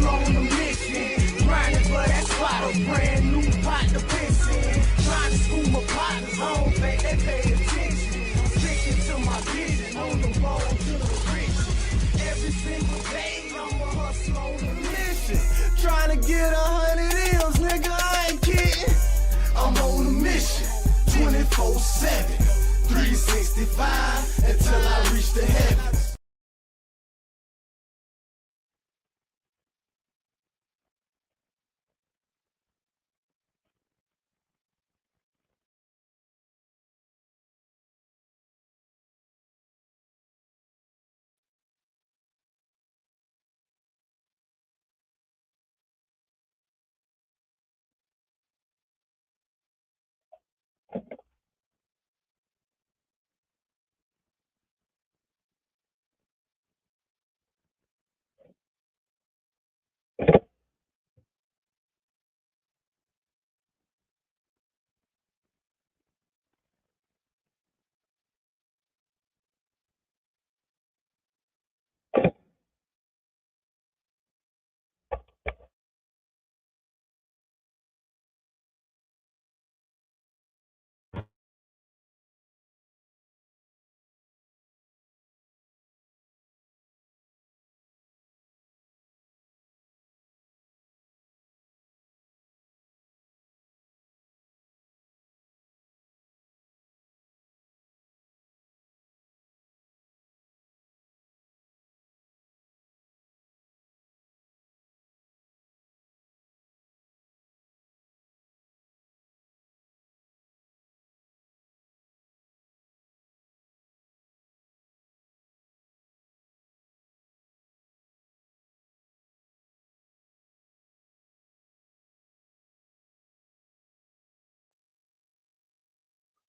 hustle on a mission. Grinding for that spot, a brand new pot to piss in. Trying to school my partners, I don't think they pay attention. I'm sticking to my vision, on the road to the riches. Every single day, I'm a hustle on a mission. Trying to get 100 M's, nigga, I ain't kidding. I'm on a mission, 24/7, 365, until I reach the heavens.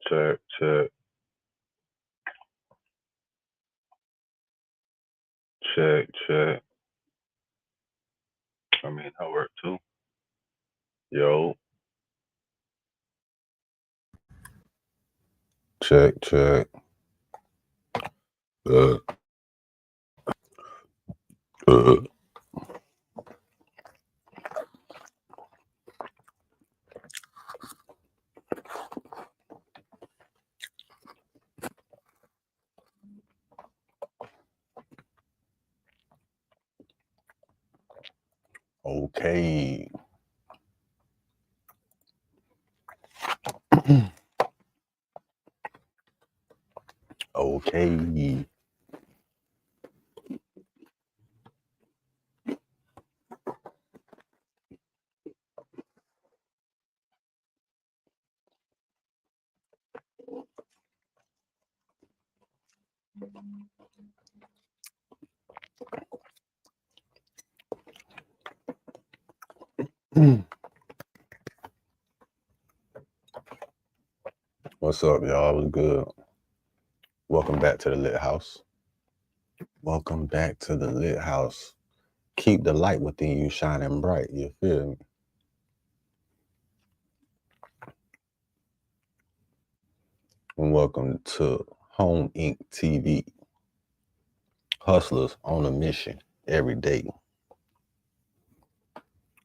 Check, check. Check, check. I mean, that work too. Yo. Check, check. Okay. Okay. What's up, y'all? What's good? Welcome back to the Lit House. Welcome back to the Lit House. Keep the light within you shining bright. You feel me? And welcome to Home Inc. TV. Hustlers on a mission every day.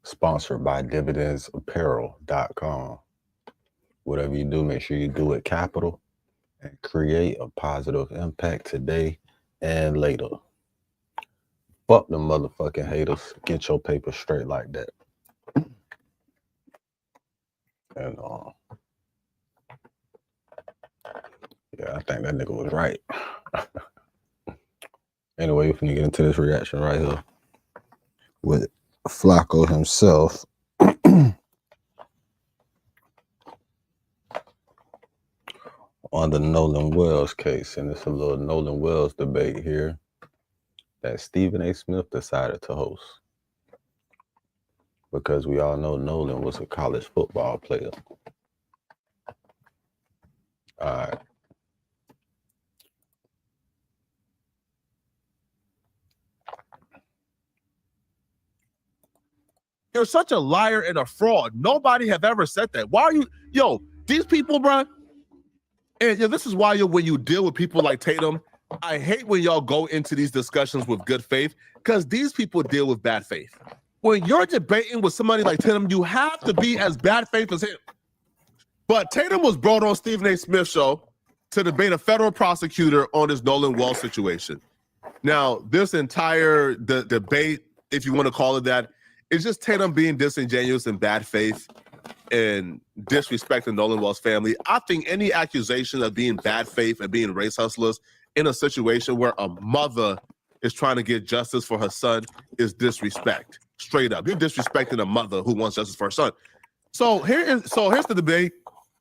Sponsored by DividendsApparel.com. Whatever you do, make sure you do it capital and create a positive impact today and later. Fuck the motherfucking haters. Get your paper straight like that. And yeah, I think that nigga was right. Anyway, we're finna get into this reaction right here with Flacco himself. On the Nolan Wells case, and it's a little Nolan Wells debate here that Stephen A. Smith decided to host, because we all know Nolan was a college football player. All right. You're such a liar and a fraud. Nobody have ever said that. Why are you, these people, bro? And this is why when you deal with people like Tatum, I hate when y'all go into these discussions with good faith, because these people deal with bad faith. when you're debating with somebody like Tatum, you have to be as bad faith as him. But Tatum was brought on Stephen A. Smith's show to debate a federal prosecutor on this Nolan Wall situation. Now, this entire debate, if you want to call it that, is just Tatum being disingenuous and bad faith and disrespecting Nolan Wall's family. I think any accusation of being bad faith and being race hustlers in a situation where a mother is trying to get justice for her son is disrespect. Straight up. You're disrespecting a mother who wants justice for her son. So here's the debate.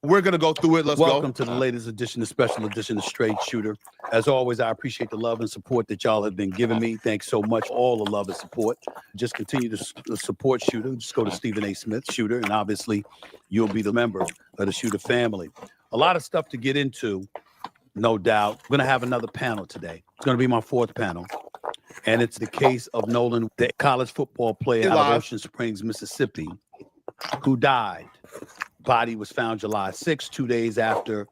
We're going to go through it. Let's Welcome to the latest edition, the special edition of Straight Shooter. As always, I appreciate the love and support that y'all have been giving me. Thanks so much, all the love and support. Just continue to support Shooter. Just go to Stephen A. Smith, Shooter, and obviously you'll be the member of the Shooter family. A lot of stuff to get into, no doubt. We're going to have another panel today. It's going to be my fourth panel, and it's the case of Nolan, the college football player out of Ocean Springs, Mississippi, who died. Body was found July 6th, 2 days after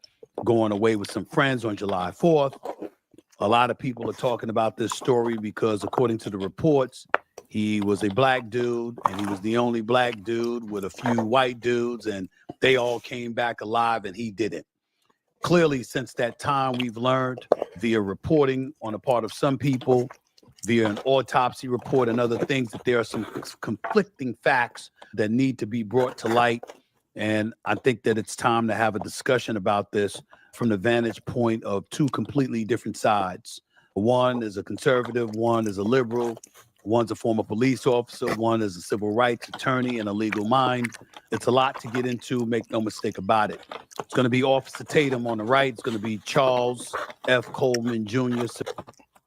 going away with some friends on July 4th. A lot of people are talking about this story because, according to the reports, he was a black dude and he was the only black dude with a few white dudes, and they all came back alive and he didn't. Clearly, since that time, we've learned via reporting on the part of some people, via an autopsy report and other things, that there are some conflicting facts that need to be brought to light. And I think that it's time to have a discussion about this from the vantage point of two completely different sides. One is a conservative, one is a liberal, one's a former police officer, one is a civil rights attorney and a legal mind. It's a lot to get into, make no mistake about it. It's going to be Officer Tatum on the right. It's going to be Charles F. Coleman Jr.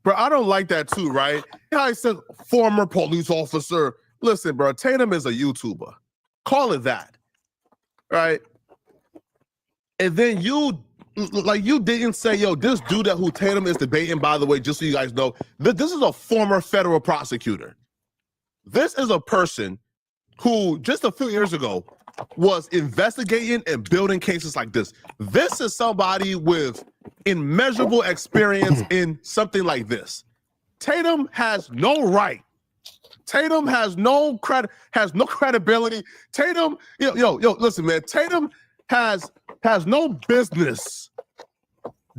Bro, I don't like that too, right? I said former police officer. Listen, bro, Tatum is a YouTuber. Call it that. Right? And then you didn't say, yo, this dude that who Tatum is debating, by the way, just so you guys know, this is a former federal prosecutor. This is a person who just a few years ago was investigating and building cases like this. This is somebody with immeasurable experience in something like this. Tatum has no right. Tatum has no credibility. Tatum, listen, man. Tatum has no business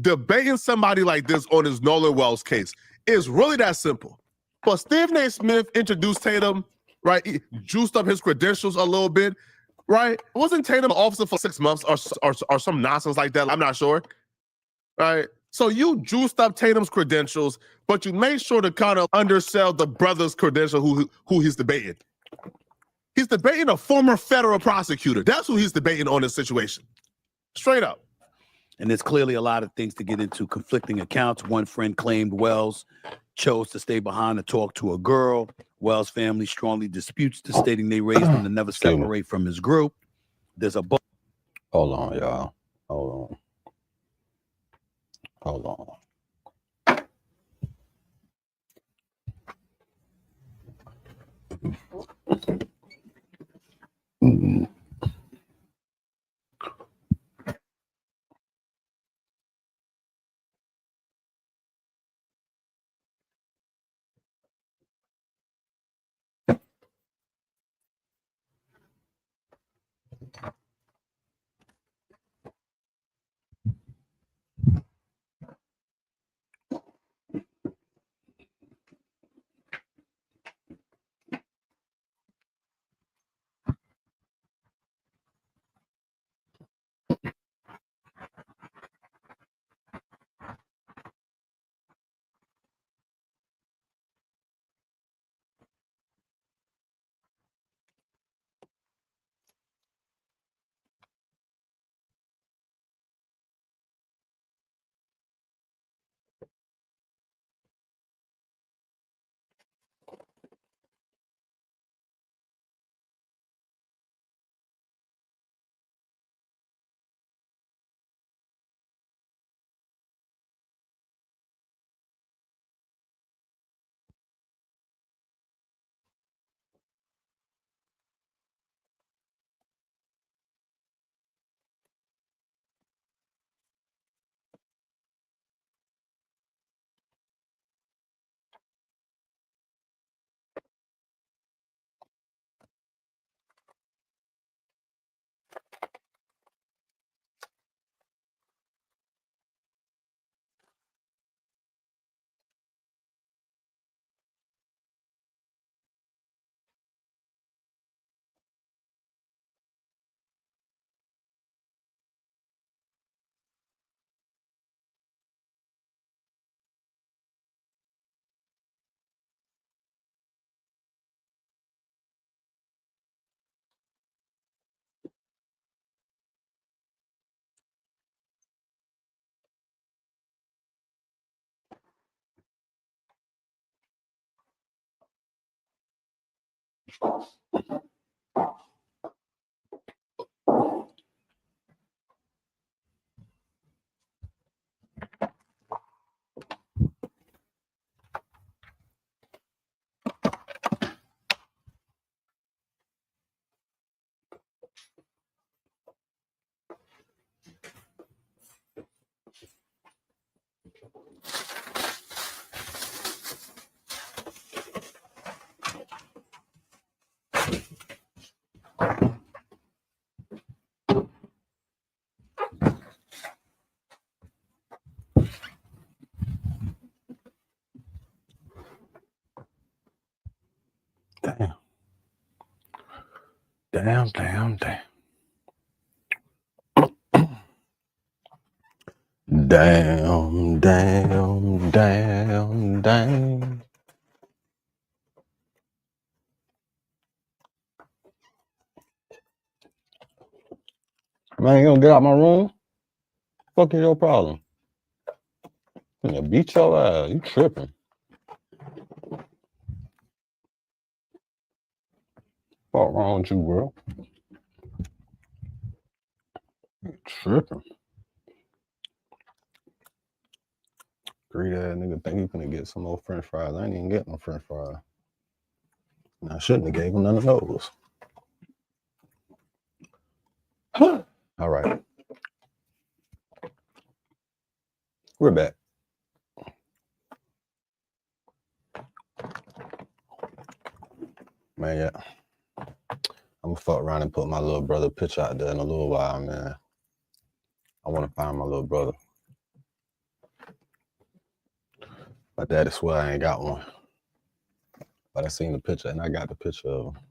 debating somebody like this on his Nolan Wells case. It's really that simple. But Stephen A. Smith introduced Tatum, right? He juiced up his credentials a little bit, right? Wasn't Tatum an officer for 6 months or some nonsense like that? I'm not sure, right? So you juiced up Tatum's credentials, but you made sure to kind of undersell the brother's credential who he's debating. He's debating a former federal prosecutor. That's who he's debating on this situation. Straight up. And there's clearly a lot of things to get into, conflicting accounts. One friend claimed Wells chose to stay behind to talk to a girl. Wells' family strongly disputes this, stating they raised him to never separate from his group. There's a Hold on, y'all. Hold on. Damn. Damn, damn, damn. Damn, damn, damn, damn. Man, you gonna get out my room? Fuck is your problem? I'm gonna beat your ass. You tripping. Fuck wrong with you, bro? You tripping. Greedy ass nigga think he finna get some more french fries. I ain't even get no french fries. And I shouldn't have gave him none of those. All right. We're back. Man, yeah. I'm gonna fuck around and put my little brother picture out there in a little while, man. I wanna find my little brother. My daddy swear I ain't got one. But I seen the picture and I got the picture of him.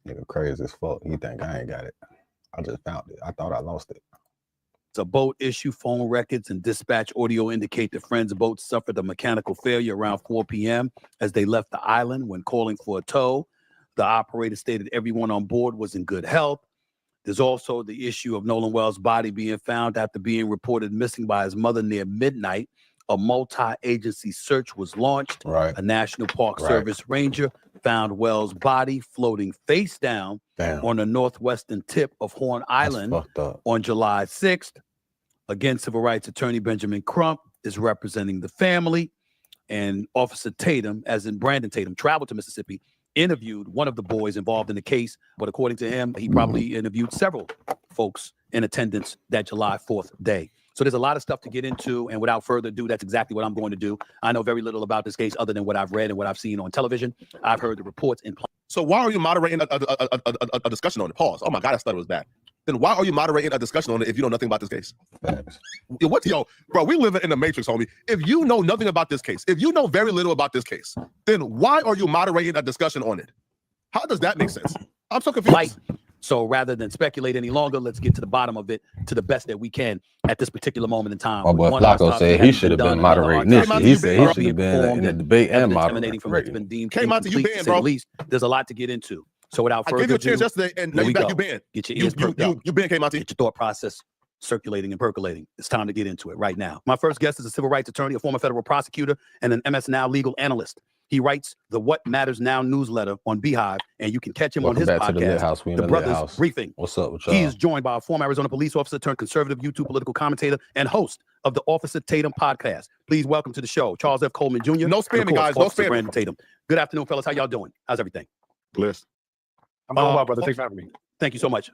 Nigga crazy as fuck. He think I ain't got it. I just found it. I thought I lost it. It's a boat issue. Phone records and dispatch audio indicate the friend's boat suffered a mechanical failure around 4 p.m. as they left the island. When calling for a tow, the operator stated everyone on board was in good health. There's also the issue of Nolan Wells' body being found after being reported missing by his mother near midnight. A multi-agency search was launched. Right. A National Park Service ranger found Wells' body floating face down on the northwestern tip of Horn Island on July 6th. Again, civil rights attorney Benjamin Crump is representing the family, and Officer Tatum, as in Brandon Tatum, traveled to Mississippi, interviewed one of the boys involved in the case, but according to him, he probably interviewed several folks in attendance that July 4th day. So there's a lot of stuff to get into, and without further ado, that's exactly what I'm going to do. I know very little about this case other than what I've read and what I've seen on television. I've heard the reports in. So why are you moderating a discussion on it? Pause. Oh my God, I thought it was bad. Then why are you moderating a discussion on it if you know nothing about this case? Yo, bro, we live in the Matrix, homie. If you know nothing about this case, if you know very little about this case, then why are you moderating a discussion on it? How does that make sense? I'm so confused. So rather than speculate any longer, let's get to the bottom of it to the best that we can at this particular moment in time. My boy Flacco said he should have been moderating this. He said he should have been in the debate and moderating. At least there's a lot to get into. So without further ado, I gave you a chance yesterday, and now you banned. Get your ears perked up. You banned, K-Monty. Get your thought process circulating and percolating. It's time to get into it right now. My first guest is a civil rights attorney, a former federal prosecutor, and an MS Now legal analyst. He writes the What Matters Now newsletter on Beehive, and you can catch him on his podcast, The Brothers Briefing. What's up with y'all? He is joined by a former Arizona police officer turned conservative YouTube political commentator and host of the Officer Tatum podcast. Please welcome to the show, Charles F. Coleman Jr. No spamming, guys. No spamming. Brandon Tatum. Good afternoon, fellas. How y'all doing? How's everything? Blessed. I'm doing well, brother. Thanks for having me. Thank you so much.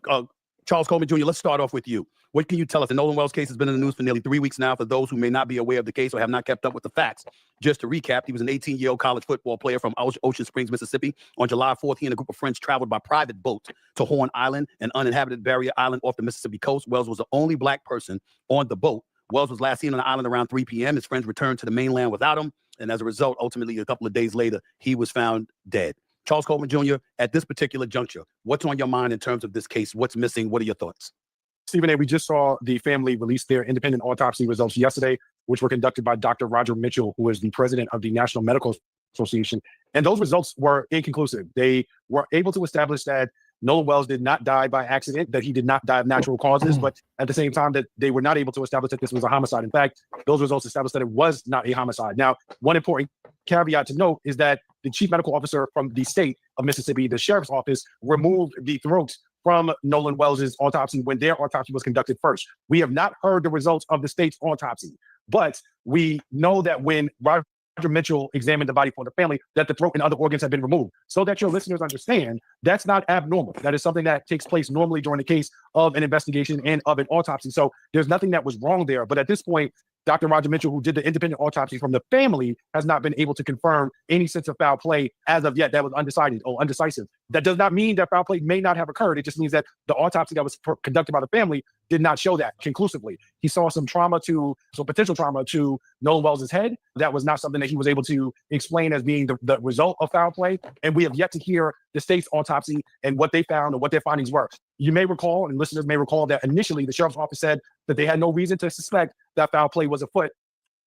Charles Coleman Jr., let's start off with you. What can you tell us? The Nolan Wells case has been in the news for nearly 3 weeks now. For those who may not be aware of the case or have not kept up with the facts, just to recap, he was an 18-year-old college football player from Ocean Springs, Mississippi. On July 4th, he and a group of friends traveled by private boat to Horn Island, an uninhabited barrier island off the Mississippi coast. Wells was the only black person on the boat. Wells was last seen on the island around 3 p.m. His friends returned to the mainland without him, and as a result, ultimately, a couple of days later, he was found dead. Charles Coleman Jr., at this particular juncture, what's on your mind in terms of this case? What's missing? What are your thoughts? Stephen A., we just saw the family release their independent autopsy results yesterday, which were conducted by Dr. Roger Mitchell, who is the president of the National Medical Association. And those results were inconclusive. They were able to establish that Nolan Wells did not die by accident, that he did not die of natural causes, but at the same time that they were not able to establish that this was a homicide. In fact, those results established that it was not a homicide. Now, one important caveat to note is that the chief medical officer from the state of Mississippi, the sheriff's office, removed the throat from Nolan Wells's autopsy when their autopsy was conducted first. We have not heard the results of the state's autopsy, but we know that when Roger Mitchell examined the body for the family, that the throat and other organs have been removed. So that your listeners understand, that's not abnormal. That is something that takes place normally during the case of an investigation and of an autopsy. So there's nothing that was wrong there. But at this point, Dr. Roger Mitchell, who did the independent autopsy from the family, has not been able to confirm any sense of foul play as of yet. That was undecided or undecisive. That does not mean that foul play may not have occurred. It just means that the autopsy that was conducted by the family did not show that conclusively. He saw some potential trauma to Nolan Wells's head. That was not something that he was able to explain as being the result of foul play. And we have yet to hear the state's autopsy and what they found and what their findings were. You may recall, and listeners may recall, that initially the sheriff's office said that they had no reason to suspect that foul play was afoot.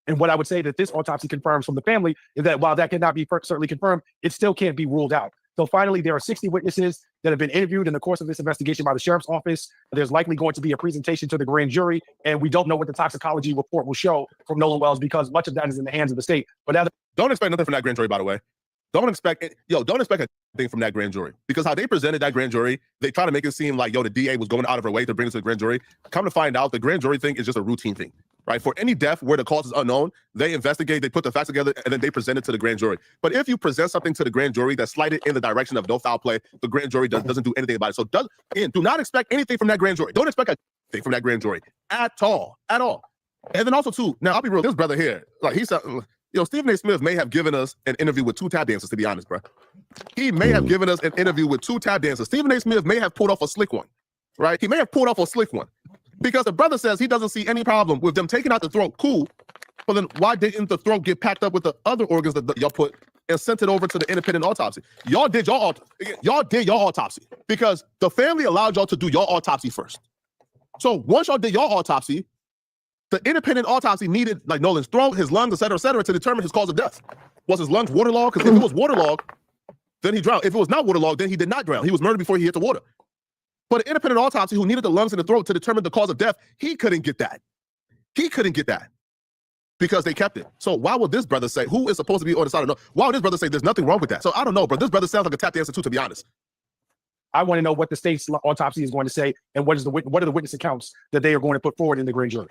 And what I would say that this autopsy confirms from the family is that while that cannot be certainly confirmed, it still can't be ruled out. So finally, there are 60 witnesses that have been interviewed in the course of this investigation by the sheriff's office. There's likely going to be a presentation to the grand jury, and we don't know what the toxicology report will show from Nolan Wells because much of that is in the hands of the state. But don't expect nothing from that grand jury, by the way. Don't expect a thing from that grand jury, because how they presented that grand jury, they try to make it seem like, the DA was going out of her way to bring it to the grand jury. Come to find out, the grand jury thing is just a routine thing, right? For any death where the cause is unknown, they investigate, they put the facts together, and then they present it to the grand jury. But if you present something to the grand jury that's slighted in the direction of no foul play, the grand jury doesn't do anything about it. So do not expect anything from that grand jury. Don't expect a thing from that grand jury at all. And then also too, now I'll be real, this brother here, like he said, Stephen A. Smith may have given us an interview with two tap dancers, to be honest, bro. He may have given us an interview with two tap dancers. Stephen A. Smith may have pulled off a slick one, right? He may have pulled off a slick one because the brother says he doesn't see any problem with them taking out the throat. Cool. But then why didn't the throat get packed up with the other organs that y'all put and sent it over to the independent autopsy? Y'all did your autopsy because the family allowed y'all to do your autopsy first. So once y'all did your autopsy, the independent autopsy needed like Nolan's throat, his lungs, et cetera, to determine his cause of death. Was his lungs waterlogged? Because if it was waterlogged, then he drowned. If it was not waterlogged, then he did not drown. He was murdered before he hit the water. But an independent autopsy who needed the lungs and the throat to determine the cause of death, he couldn't get that. Because they kept it. So why would this brother say, who is supposed to be on the side of no? Why would this brother say there's nothing wrong with that? So I don't know, bro. This brother sounds like a tap dancer too, to be honest. I want to know what the state's autopsy is going to say and what are the witness accounts that they are going to put forward in the grand jury.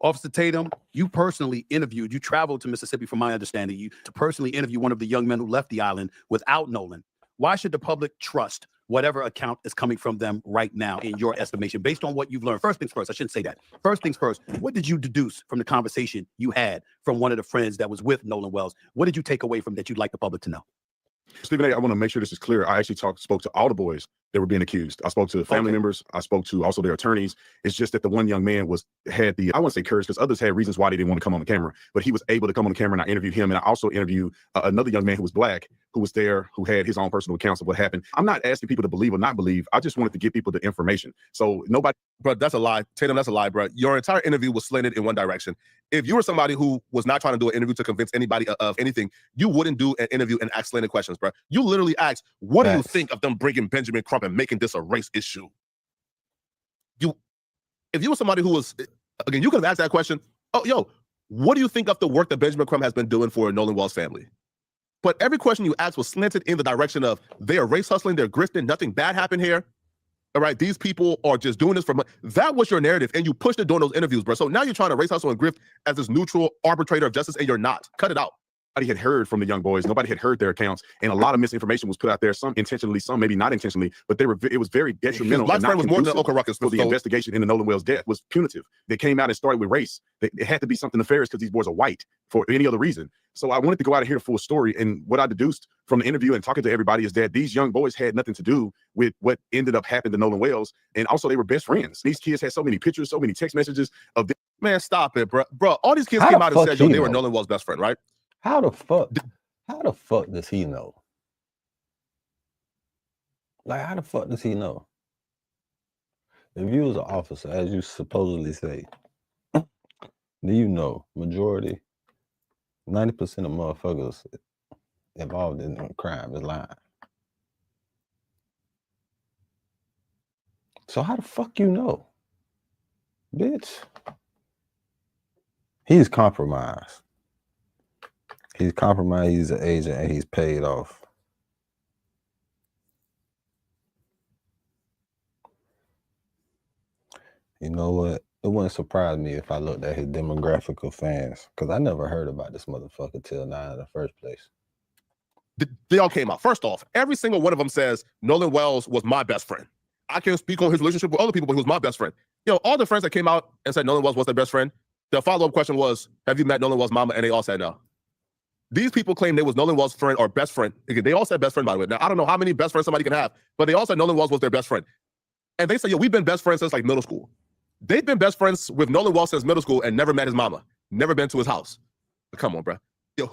Officer Tatum, you personally interviewed, you traveled to Mississippi, from my understanding, you to personally interview one of the young men who left the island without Nolan. Why should the public trust whatever account is coming from them right now, in your estimation, based on what you've learned? First things first, I shouldn't say that. First things first, what did you deduce from the conversation you had from one of the friends that was with Nolan Wells? What did you take away from that you'd like the public to know? Stephen A., I want to make sure this is clear. I actually spoke to all the boys that were being accused. I spoke to family members. I spoke to also their attorneys. It's just that the one young man had the, I wouldn't say courage, because others had reasons why they didn't want to come on the camera, but he was able to come on the camera, and I interviewed him. And I also interviewed another young man who was Black, who was there, who had his own personal accounts of what happened. I'm not asking people to believe or not believe. I just wanted to give people the information. So nobody. Bro, that's a lie. Tatum, that's a lie, bro. Your entire interview was slanted in one direction. If you were somebody who was not trying to do an interview to convince anybody of anything, you wouldn't do an interview and ask slanted questions, bro. You literally asked, what do you think of them bringing Benjamin Crump and making this a race issue? If you were somebody who was, again, you could have asked that question. Oh, what do you think of the work that Benjamin Crump has been doing for Nolan Wells' family? But every question you asked was slanted in the direction of they are race hustling, they're grifting, nothing bad happened here. All right, these people are just doing this for money. That was your narrative, and you pushed it during those interviews, bro. So now you're trying to race hustle and grift as this neutral arbitrator of justice, and you're not. Cut it out. Nobody had heard from the young boys. Nobody had heard their accounts, and a lot of misinformation was put out there. Some intentionally, some maybe not intentionally, but it was very detrimental. Black friend was more than Oka Ruckus. So the investigation into Nolan Wells' death was punitive. They came out and started with race. It had to be something nefarious because these boys are white for any other reason. So I wanted to go out and hear the full story. And what I deduced from the interview and talking to everybody is that these young boys had nothing to do with what ended up happening to Nolan Wells. And also they were best friends. These kids had so many pictures, so many text messages of them. Man, stop it, bro. Bro, all these kids came out and said, they were Nolan Wells' best friend, right? How the fuck does he know? Like, how the fuck does he know? If you was an officer, as you supposedly say, do you know majority, 90% of motherfuckers involved in crime is lying? So how the fuck you know? Bitch. He's compromised. He's compromised. He's an agent, and he's paid off. You know what? It wouldn't surprise me if I looked at his demographic of fans, because I never heard about this motherfucker till now in the first place. They all came out. First off, every single one of them says Nolan Wells was my best friend. I can't speak on his relationship with other people, but he was my best friend. You know, all the friends that came out and said Nolan Wells was their best friend, the follow-up question was, have you met Nolan Wells' mama? And they all said no. These people claim they was Nolan Wells' friend or best friend. Again, they all said best friend, by the way. Now, I don't know how many best friends somebody can have, but they all said Nolan Wells was their best friend. And they say, yo, we've been best friends since like middle school. They've been best friends with Nolan Wells since middle school and never met his mama. Never been to his house. Come on, bro. Yo,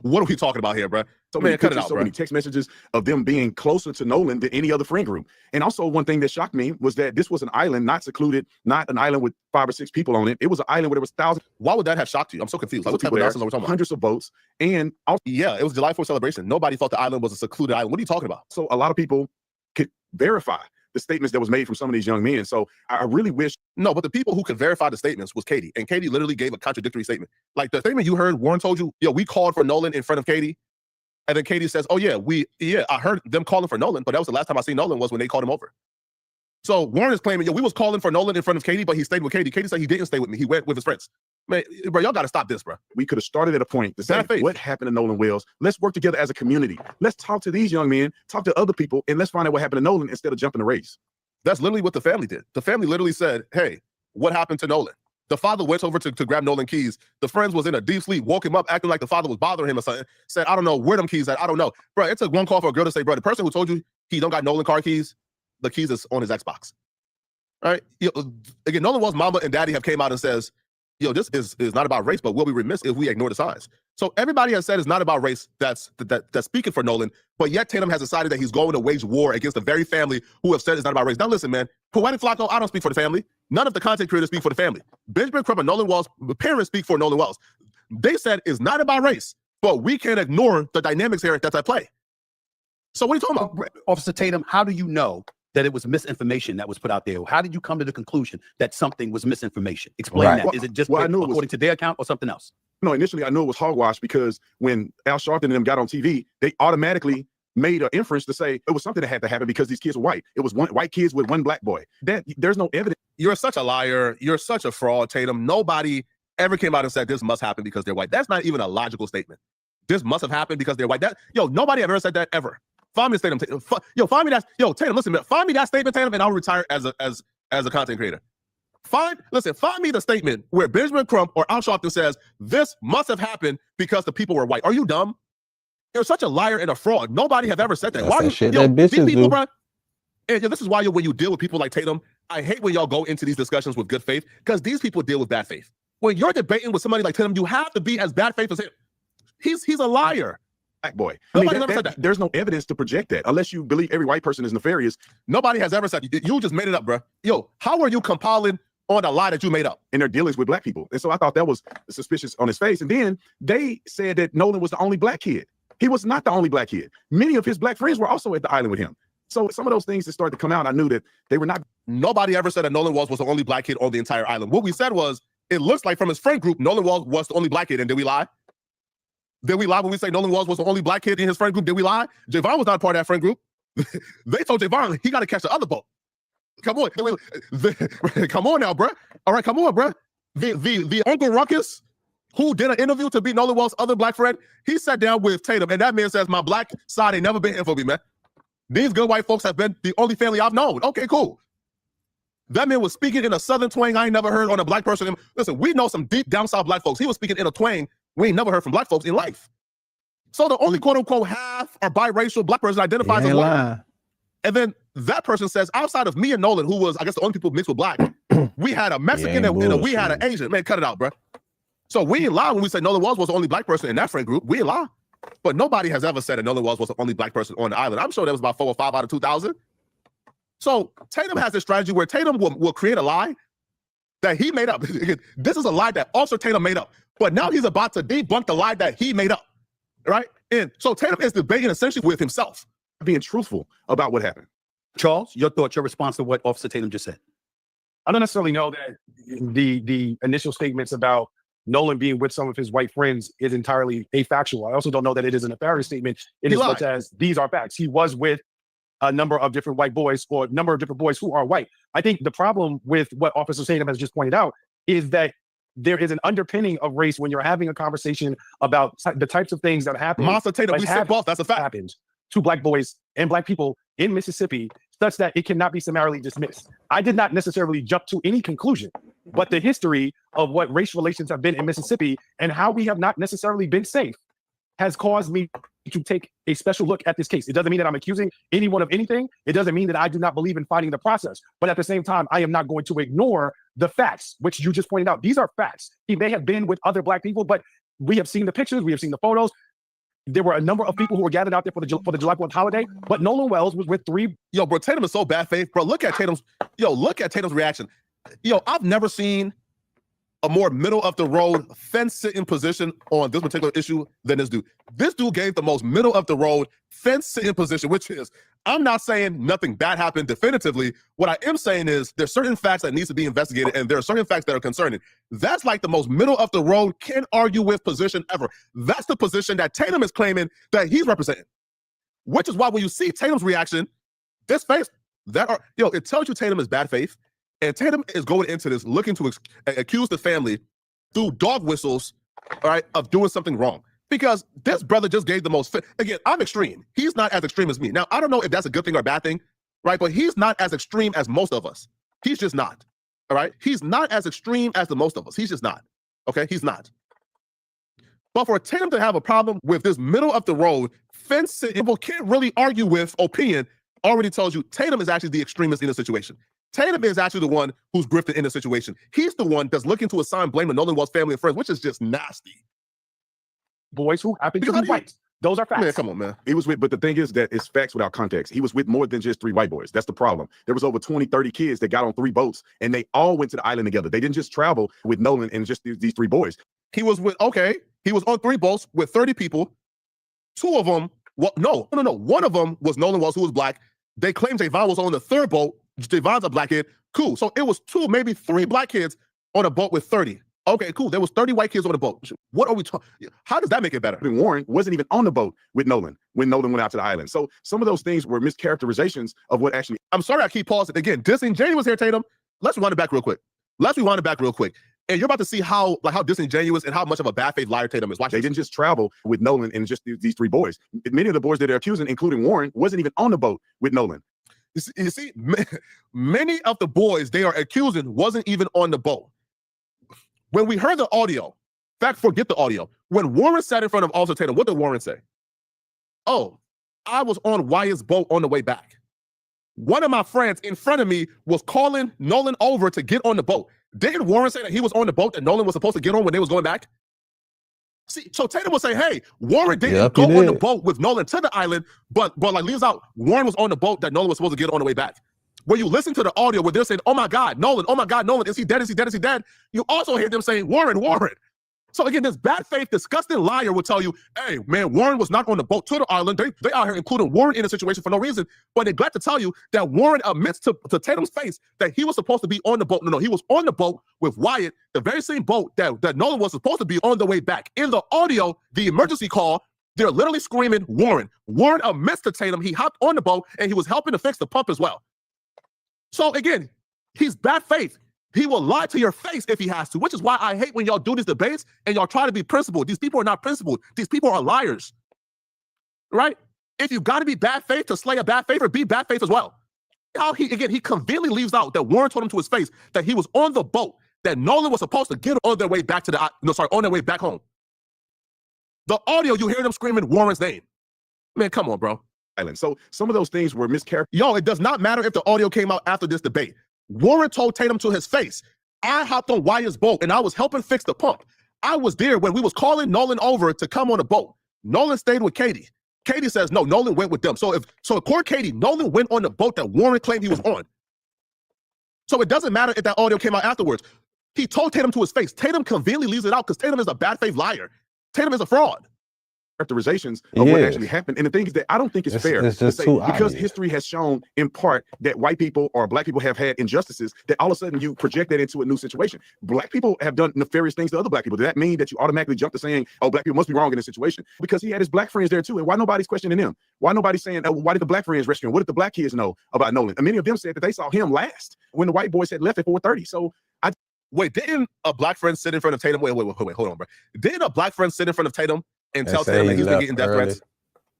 what are we talking about here, bro? So Man, many cut it pictures, out, so bro. many text messages of them being closer to Nolan than any other friend group. And also one thing that shocked me was that this was an island, not secluded, not an island with 5 or 6 people on it. It was an island where there was thousands. Why would that have shocked you? I'm so confused. Like, what type of People there, nonsense are we talking about? hundreds of boats. And also, Yeah, it was July 4th celebration. Nobody thought the island was a secluded island. What are you talking about? so a lot of people could verify the statements that was made from some of these young men. So I really wish. No, but the people who could verify the statements was Katie. And Katie literally gave a contradictory statement. Like the statement you heard, Warren told you, yo, we called for Nolan in front of Katie. And then Katie says, oh yeah, I heard them calling for Nolan, but that was the last time I seen Nolan was when they called him over. So Warren is claiming, yo, we was calling for Nolan in front of Katie, but he stayed with Katie. Katie said he didn't stay with me. He went with his friends. Man, bro, y'all got to stop this, bro. We could have started at a point to say, what happened to Nolan Wells? Let's work together as a community. Let's talk to these young men, talk to other people, and let's find out what happened to Nolan instead of jumping the race. That's literally what the family did. The family literally said, hey, what happened to Nolan? The father went over to grab Nolan keys. The friends was in a deep sleep, woke him up, acting like the father was bothering him or something. Said, I don't know where them keys at. I don't know. Bro, it took one call for a girl to say, bro, the person who told you he don't got Nolan car keys, the keys is on his Xbox. All right? Again, Nolan Wells' mama and daddy have came out and says, yo, this is not about race, but we'll be remiss if we ignore the signs. So everybody has said it's not about race that's speaking for Nolan, but yet Tatum has decided that he's going to wage war against the very family who have said it's not about race. Now listen, man, Poetic Flacco, I don't speak for the family. None of the content creators speak for the family. Benjamin Crump and Nolan Wells, the parents speak for Nolan Wells. They said it's not about race, but we can't ignore the dynamics here that's at play. So what are you talking about? Officer Tatum, how do you know that it was misinformation that was put out there? How did you come to the conclusion that something was misinformation? Explain Right. that. Well, Is it just well, I knew it according to their account or something else? No, initially I knew it was hogwash because when Al Sharpton and them got on TV, they automatically made an inference to say it was something that had to happen because these kids were white. It was white kids with one black boy. That there's no evidence. You're such a liar. You're such a fraud, Tatum. Nobody ever came out and said this must happen because they're white. That's not even a logical statement. This must have happened because they're white. Nobody ever said that ever. Find me a statement. Find me that. Tatum, listen, man. Find me that statement, Tatum, and I'll retire as a content creator. Find me the statement where Benjamin Crump or Al Sharpton says this must have happened because the people were white. Are you dumb? You're such a liar and a fraud. Nobody have ever said that. That's Why are that you, shit that bitches these people, do. bro? And this is why when you deal with people like Tatum, I hate when y'all go into these discussions with good faith because these people deal with bad faith. When you're debating with somebody like Tatum, you have to be as bad faith as him. He's a liar. Black boy. Nobody ever said that. There's no evidence to project that unless you believe every white person is nefarious. Nobody has ever said you just made it up, bro. Yo, how are you compiling on a lie that you made up in their dealings with black people? And so I thought that was suspicious on his face. And then they said that Nolan was the only black kid. He was not the only black kid. Many of his black friends were also at the island with him. So some of those things that started to come out, I knew that they were not. Nobody ever said that Nolan Wells was the only black kid on the entire island. What we said was, it looks like from his friend group, Nolan Wells was the only black kid. And did we lie? Did we lie when we say Nolan Wells was the only black kid in his friend group? Did we lie? Javon was not part of that friend group. They told Javon he got to catch the other boat. Come on. Come on now, bro. All right, come on, bro. The Uncle Ruckus, who did an interview to be Nolan Wells' other black friend, he sat down with Tatum, and that man says, my black side ain't never been in for me, man. These good white folks have been the only family I've known. Okay, cool. That man was speaking in a southern twang I ain't never heard on a black person. Listen, we know some deep down south black folks. He was speaking in a twang we ain't never heard from black folks in life. So the only quote unquote half or biracial black person identifies as white. And then that person says, outside of me and Nolan, who was, I guess, the only people mixed with black, we had a Mexican and we had an Asian. Man, cut it out, bro. So we ain't lie when we say Nolan Wells was the only black person in that friend group. We ain't lie. But nobody has ever said that Nolan Wells was the only black person on the island. I'm sure there was about 4 or 5 out of 2,000. So Tatum has this strategy where Tatum will create a lie that he made up. This is a lie that Officer Tatum made up. But now he's about to debunk the lie that he made up, right? And so Tatum is debating essentially with himself. Being truthful about what happened. Charles, your thoughts, your response to what Officer Tatum just said. I don't necessarily know that the initial statements about Nolan being with some of his white friends is entirely afactual. I also don't know that it is a nefarious statement in as much as these are facts. He was with a number of different white boys or a number of different boys who are white. I think the problem with what Officer Tatum has just pointed out is that there is an underpinning of race when you're having a conversation about the types of things that happen. Monster Tatum, we said both. That's a fact. Happened to black boys and black people in Mississippi, such that it cannot be summarily dismissed. I did not necessarily jump to any conclusion, but the history of what race relations have been in Mississippi and how we have not necessarily been safe has caused me to take a special look at this case. It doesn't mean that I'm accusing anyone of anything. It doesn't mean that I do not believe in fighting the process. But at the same time, I am not going to ignore the facts, which you just pointed out. These are facts. He may have been with other black people, but we have seen the pictures, we have seen the photos. There were a number of people who were gathered out there for the July 4th holiday, but Nolan Wells was with 3. Yo, bro, Tatum is so bad faith. Bro, look at Tatum's reaction. Yo, I've never seen a more middle of the road fence-sitting position on this particular issue than this dude. This dude gave the most middle of the road fence-sitting position, which is, I'm not saying nothing bad happened definitively. What I am saying is there's certain facts that needs to be investigated, and there are certain facts that are concerning. That's like the most middle of the road, can't argue with position ever. That's the position that Tatum is claiming that he's representing. Which is why when you see Tatum's reaction, this face, it tells you Tatum is bad faith. And Tatum is going into this looking to accuse the family through dog whistles, all right, of doing something wrong. Because this brother just gave the most, again, I'm extreme. He's not as extreme as me. Now, I don't know if that's a good thing or a bad thing, right? But he's not as extreme as most of us. He's just not, all right? He's not as extreme as the most of us. He's just not, okay? He's not. But for Tatum to have a problem with this middle of the road, fence-sitting, people can't really argue with opinion, already tells you Tatum is actually the extremist in the situation. Tatum is actually the one who's grifted in the situation. He's the one that's looking to assign blame to Nolan Wells' family and friends, which is just nasty. Boys who happen to be white. Those are facts. Man, come on, man. He was with, but the thing is that it's facts without context. He was with more than just 3 white boys. That's the problem. There was over 20, 30 kids that got on 3 boats, and they all went to the island together. They didn't just travel with Nolan and just these 3 boys. He was on 3 boats with 30 people. 2 of them, no. One of them was Nolan Wells, who was black. They claimed Javon was on the 3rd boat. Javon's a black kid. Cool. So it was 2, maybe 3 black kids on a boat with 30. Okay, cool. There was 30 white kids on the boat. What are we talking? How does that make it better? Warren wasn't even on the boat with Nolan when Nolan went out to the island. So some of those things were mischaracterizations of what actually. I'm sorry I keep pausing. Again, disingenuous here, Tatum. Let's rewind it back real quick. And you're about to see how disingenuous and how much of a bad faith liar Tatum is. Watch. They didn't just travel with Nolan and just these 3 boys. Many of the boys that they're accusing, including Warren, wasn't even on the boat with Nolan. You see, many of the boys they are accusing wasn't even on the boat. When we heard the audio, in fact, forget the audio. When Warren sat in front of Officer Tatum, what did Warren say? Oh, I was on Wyatt's boat on the way back. One of my friends in front of me was calling Nolan over to get on the boat. Didn't Warren say that he was on the boat that Nolan was supposed to get on when they was going back? See, so Tatum was saying, hey, Warren didn't go on the boat with Nolan to the island, but like leaves out, Warren was on the boat that Nolan was supposed to get on the way back. When you listen to the audio where they're saying, oh my God, Nolan, is he dead? Is he dead? Is he dead? You also hear them saying, Warren. So again, this bad faith, disgusting liar will tell you, hey, man, Warren was not on the boat to the island. They out here including Warren in the situation for no reason. But they're glad to tell you that Warren admits to Tatum's face that he was supposed to be on the boat. No, he was on the boat with Wyatt, the very same boat that Nolan was supposed to be on the way back. In the audio, the emergency call, they're literally screaming, Warren. Warren admits to Tatum he hopped on the boat and he was helping to fix the pump as well. So again, he's bad faith. He will lie to your face if he has to, which is why I hate when y'all do these debates and y'all try to be principled. These people are not principled. These people are liars, right? If you got to be bad faith to slay a bad faith, or be bad faith as well. How he conveniently leaves out that Warren told him to his face that he was on the boat that Nolan was supposed to get on their way back to on their way back home. The audio, you hear them screaming Warren's name. Man, come on, bro. So some of those things were mischaracterized. Yo, it does not matter if the audio came out after this debate. Warren told Tatum to his face, I hopped on Wyatt's boat and I was helping fix the pump. I was there when we was calling Nolan over to come on a boat. Nolan stayed with Katie. Katie says, no, Nolan went with them. So according to Katie, Nolan went on the boat that Warren claimed he was on. So it doesn't matter if that audio came out afterwards. He told Tatum to his face. Tatum conveniently leaves it out because Tatum is a bad faith liar. Tatum is a fraud. characterizations of what actually happened. And the thing is that I don't think it's fair It's to just say, too because obvious. history has shown in part that white people or black people have had injustices, that all of a sudden you project that into a new situation. Black people have done nefarious things to other black people. Does that mean that you automatically jump to saying, oh, black people must be wrong in this situation? Because he had his black friends there too. And why nobody's questioning them? Why nobody's saying, oh, why did the black friends rescue him? What did the black kids know about Nolan? And many of them said that they saw him last when the white boys had left at 4:30. So wait, didn't a black friend sit in front of Tatum? Wait, hold on, bro. Didn't a black friend sit in front of Tatum and tell Tatum that he's been getting death threats?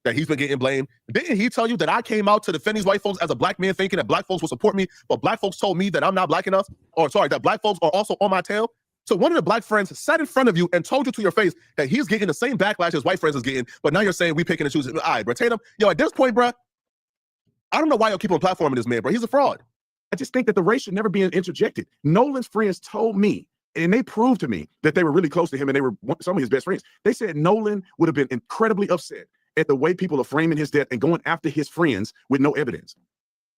That he's been getting blamed? Didn't he tell you that I came out to defend these white folks as a black man thinking that black folks will support me, but black folks told me that I'm not black enough? Or sorry, that black folks are also on my tail? So one of the black friends sat in front of you and told you to your face that he's getting the same backlash his white friends is getting, but now you're saying we picking and choosing. All right, bro, Tatum, yo, at this point, bro, I don't know why y'all keep on platforming this man, bro. He's a fraud. I just think that the race should never be interjected. Nolan's friends told me, and they proved to me that they were really close to him and they were some of his best friends. They said Nolan would have been incredibly upset at the way people are framing his death and going after his friends with no evidence.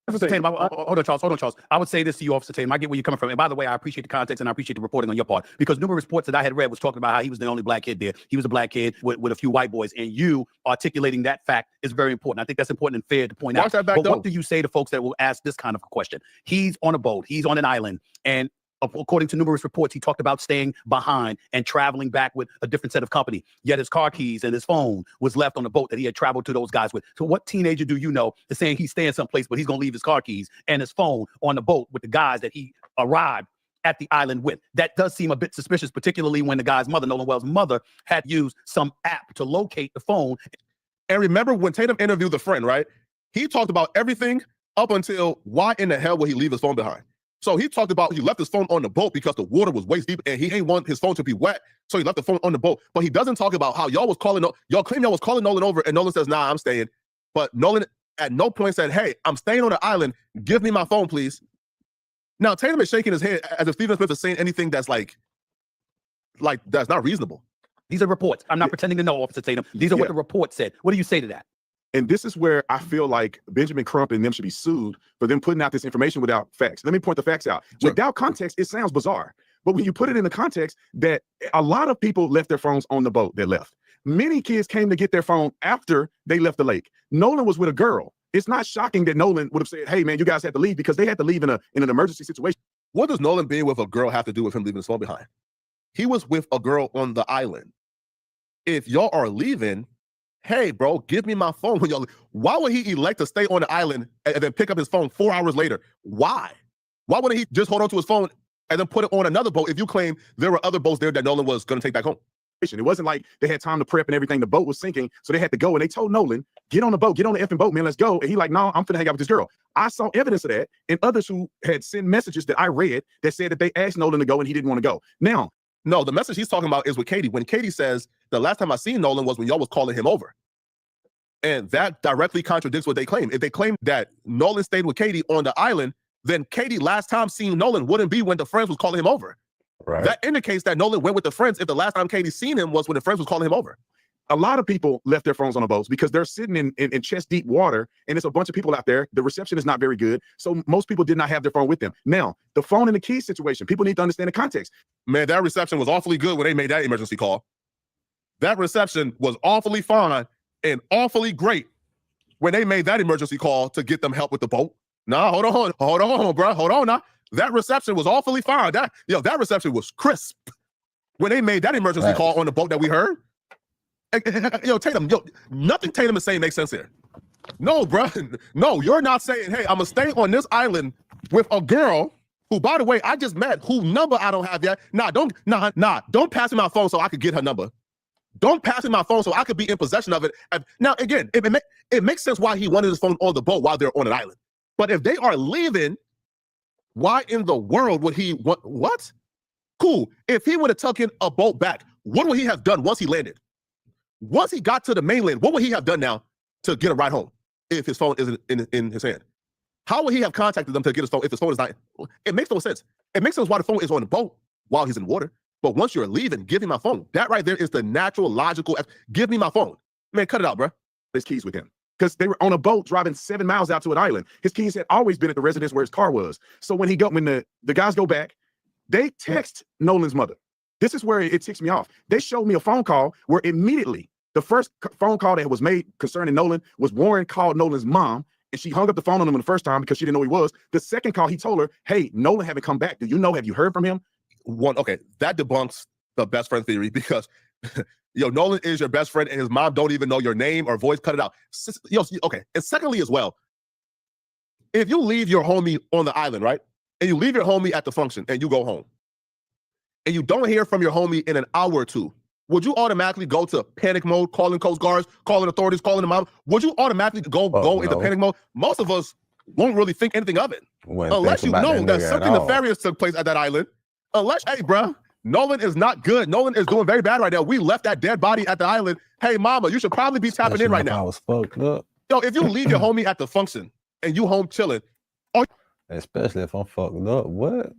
Officer Tatum, hold on, Charles. I would say this to you, Officer Tatum. I get where you're coming from. And by the way, I appreciate the context and I appreciate the reporting on your part, because numerous reports that I had read was talking about how he was the only black kid there. He was a black kid with a few white boys, and you articulating that fact is very important. I think that's important and fair to point out. But what do you say to folks that will ask this kind of a question? He's on a boat, he's on an island, and according to numerous reports, he talked about staying behind and traveling back with a different set of company. Yet his car keys and his phone was left on the boat that he had traveled to those guys with. So what teenager do you know is saying he's staying someplace, but he's going to leave his car keys and his phone on the boat with the guys that he arrived at the island with? That does seem a bit suspicious, particularly when the guy's mother, Nolan Wells' mother, had used some app to locate the phone. And remember when Tatum interviewed the friend, right? He talked about everything up until why in the hell would he leave his phone behind? So he talked about he left his phone on the boat because the water was waist deep and he ain't want his phone to be wet. So he left the phone on the boat. But he doesn't talk about how y'all claim y'all was calling Nolan over and Nolan says, nah, I'm staying. But Nolan at no point said, hey, I'm staying on the island. Give me my phone, please. Now Tatum is shaking his head as if Stephen Smith is saying anything that's like that's not reasonable. These are reports. I'm not pretending to know, Officer Tatum. These are what the report said. What do you say to that? And this is where I feel like Benjamin Crump and them should be sued for them putting out this information without facts. Let me point the facts out. Sure. Without context, it sounds bizarre. But when you put it in the context that a lot of people left their phones on the boat that left. Many kids came to get their phone after they left the lake. Nolan was with a girl. It's not shocking that Nolan would have said, hey, man, you guys had to leave, because they had to leave in an emergency situation. What does Nolan being with a girl have to do with him leaving his phone behind? He was with a girl on the island. If y'all are leaving, hey, bro, give me my phone when y'all. Why would he elect to stay on the island and then pick up his phone 4 hours later? Why? Why wouldn't he just hold on to his phone and then put it on another boat if you claim there were other boats there that Nolan was going to take back home? It wasn't like they had time to prep and everything. The boat was sinking, so they had to go. And they told Nolan, get on the boat, get on the effing boat, man, let's go. And he like, no, I'm finna hang out with this girl. I saw evidence of that, and others who had sent messages that I read that said that they asked Nolan to go and he didn't want to go. Now, no, the message he's talking about is with Katie. When Katie says the last time I seen Nolan was when y'all was calling him over. And that directly contradicts what they claim. If they claim that Nolan stayed with Katie on the island, then Katie last time seeing Nolan wouldn't be when the friends was calling him over. Right. That indicates that Nolan went with the friends if the last time Katie seen him was when the friends was calling him over. A lot of people left their phones on the boats because they're sitting in chest deep water, and it's a bunch of people out there. The reception is not very good. So most people did not have their phone with them. Now, the phone and the key situation, people need to understand the context. Man, that reception was awfully good when they made that emergency call. That reception was awfully fine and awfully great when they made that emergency call to get them help with the boat. Nah, hold on, bro. Hold on now. That reception was awfully fine. That reception was crisp when they made that emergency call on the boat that we heard. Tatum, nothing Tatum is saying makes sense here. No, bro. No, you're not saying, hey, I'm gonna stay on this island with a girl who, by the way, I just met, whose number I don't have yet. Don't pass me my phone so I could get her number. Don't pass me my phone so I could be in possession of it. Now, again, it makes sense why he wanted his phone on the boat while they're on an island. But if they are leaving, why in the world would he want what? Cool. If he would have taken a boat back, what would he have done once he landed? Once he got to the mainland, what would he have done now to get a ride home if his phone isn't in his hand? How would he have contacted them to get his phone if his phone is not? It makes no sense. It makes sense why the phone is on the boat while he's in water. But once you're leaving, give me my phone. That right there is the natural, logical. Give me my phone. Man, cut it out, bro. His keys with him. Because they were on a boat driving 7 miles out to an island. His keys had always been at the residence where his car was. So when the guys go back, they text Nolan's mother. This is where it ticks me off. They showed me a phone call where immediately The first phone call that was made concerning Nolan was Warren called Nolan's mom, and she hung up the phone on him the first time because she didn't know who he was. The second call, he told her, hey, Nolan haven't come back. Do you know? Have you heard from him? Okay, that debunks the best friend theory because Nolan is your best friend and his mom don't even know your name or voice. Cut it out. Okay. And secondly, as well, if you leave your homie on the island, right, and you leave your homie at the function and you go home, and you don't hear from your homie in an hour or two, would you automatically go to panic mode, calling Coast Guards, calling authorities, calling the mom? Would you automatically go into panic mode? Most of us won't really think anything of it. Unless you know that something nefarious took place at that island. Unless, hey, bruh, Nolan is not good. Nolan is doing very bad right now. We left that dead body at the island. Hey, mama, you should probably be tapping in right now. I was fucked up. If you leave your homie at the function and you home chilling, especially if I'm fucked up, what?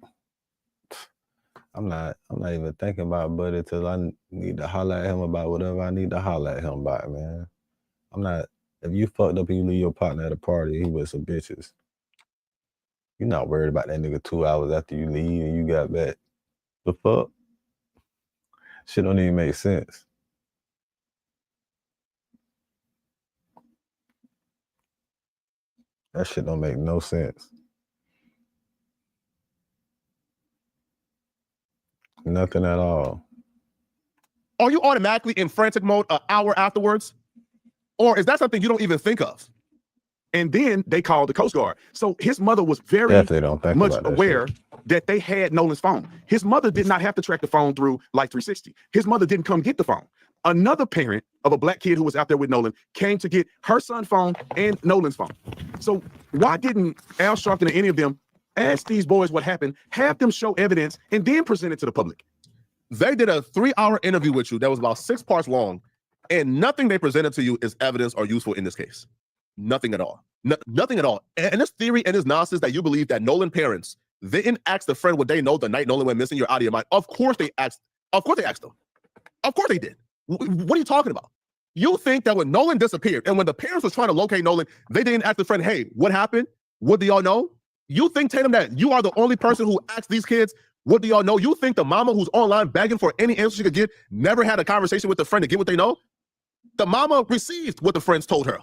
I'm not even thinking about Buddy till I need to holler at him about whatever I need to holler at him about, man. I'm not, if you fucked up and you leave your partner at a party, he with some bitches, you're not worried about that nigga 2 hours after you leave and you got back. The fuck? Shit don't even make sense. That shit don't make no sense. Nothing at all. Are you automatically in frantic mode an hour afterwards? Or is that something you don't even think of? And then they called the Coast Guard. So his mother was very much aware that they had Nolan's phone. His mother did not have to track the phone through Life 360. His mother didn't come get the phone. Another parent of a black kid who was out there with Nolan came to get her son's phone and Nolan's phone. So why didn't Al Sharpton or any of them ask these boys what happened, have them show evidence, and then present it to the public? They did a 3-hour interview with you that was about 6 parts long, and nothing they presented to you is evidence or useful in this case. Nothing at all. Nothing at all. And this theory and this nonsense that you believe that Nolan parents, they didn't ask the friend what they know the night Nolan went missing, you're out of your mind. Of course they asked. Of course they asked them. Of course they did. What are you talking about? You think that when Nolan disappeared and when the parents was trying to locate Nolan, they didn't ask the friend, hey, what happened? What do y'all know? You think, Tatum, that you are the only person who asked these kids, what do y'all know? You think the mama who's online begging for any answer she could get never had a conversation with the friend to get what they know? The mama received what the friends told her.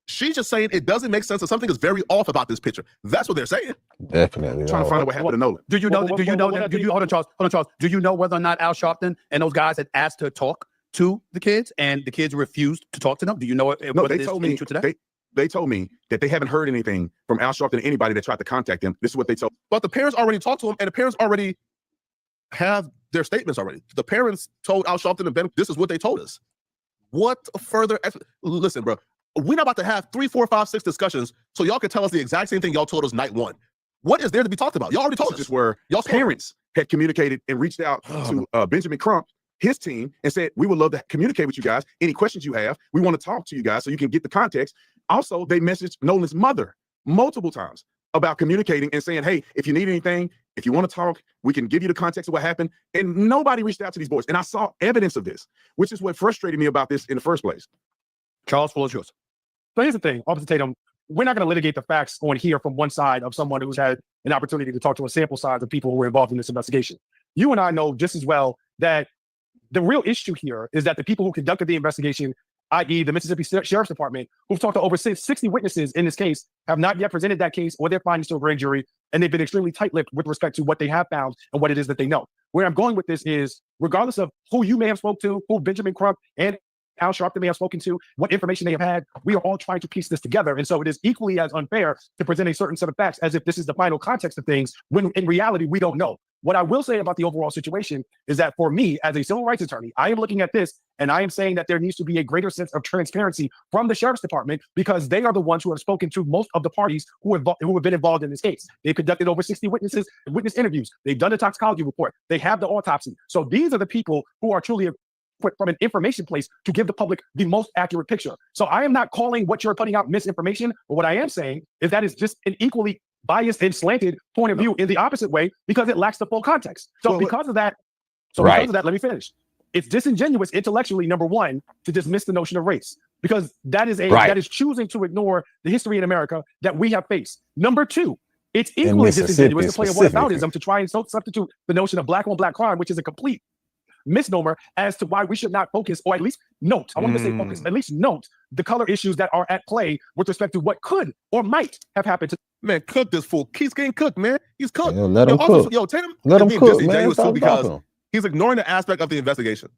She's just saying it doesn't make sense that something is very off about this picture. That's what they're saying. Definitely. Trying to find out what happened to Nolan. Do you know? Hold on, Charles. Do you know whether or not Al Sharpton and those guys had asked to talk to the kids and the kids refused to talk to them? Do you know? No, they told me. They told me that they haven't heard anything from Al Sharpton or anybody that tried to contact them. This is what they told. But the parents already talked to him, and the parents already have their statements already. The parents told Al Sharpton and Ben, this is what they told us. What further? Listen, bro, we're not about to have 3, 4, 5, 6 discussions so y'all can tell us the exact same thing y'all told us night one. What is there to be talked about? Y'all already told us. This is where y'all parents had communicated and reached out to Benjamin Crump, his team, and said, we would love to communicate with you guys. Any questions you have, we want to talk to you guys so you can get the context. Also, they messaged Nolan's mother multiple times about communicating and saying, hey, if you need anything, if you want to talk, we can give you the context of what happened. And nobody reached out to these boys. And I saw evidence of this, which is what frustrated me about this in the first place. Charles, floor is yours. So here's the thing, Officer Tatum, we're not going to litigate the facts on here from one side of someone who's had an opportunity to talk to a sample size of people who were involved in this investigation. You and I know just as well that the real issue here is that the people who conducted the investigation, i.e. the Mississippi Sheriff's Department, who've talked to over 60 witnesses in this case, have not yet presented that case or their findings to a grand jury, and they've been extremely tight-lipped with respect to what they have found and what it is that they know. Where I'm going with this is, regardless of who you may have spoke to, who Benjamin Crump and Al Sharpton may have spoken to, what information they have had, we are all trying to piece this together. And so it is equally as unfair to present a certain set of facts as if this is the final context of things, when in reality, we don't know. What I will say about the overall situation is that for me, as a civil rights attorney, I am looking at this and I am saying that there needs to be a greater sense of transparency from the Sheriff's Department, because they are the ones who have spoken to most of the parties who have been involved in this case. They've conducted over 60 witness interviews. They've done the toxicology report. They have the autopsy. So these are the people who are truly from an information place to give the public the most accurate picture. So I am not calling what you're putting out misinformation, but what I am saying is that is just an equally biased and slanted point of view in the opposite way, because it lacks the full context. So because of that, let me finish. It's disingenuous intellectually, number one, to dismiss the notion of race, because that is that is choosing to ignore the history in America that we have faced. Number two, it's equally disingenuous to play a whataboutism to try and substitute the notion of black on black crime, which is a complete misnomer as to why we should not focus, or at least note, I want to say focus, at least note the color issues that are at play with respect to what could or might have happened to. Man, cook this fool. He's getting cooked, man. He's cooked. Yo, let him cook. Yo, Tatum Let him being cook, disingenuous man. too, because Stop he's ignoring the aspect of the investigation,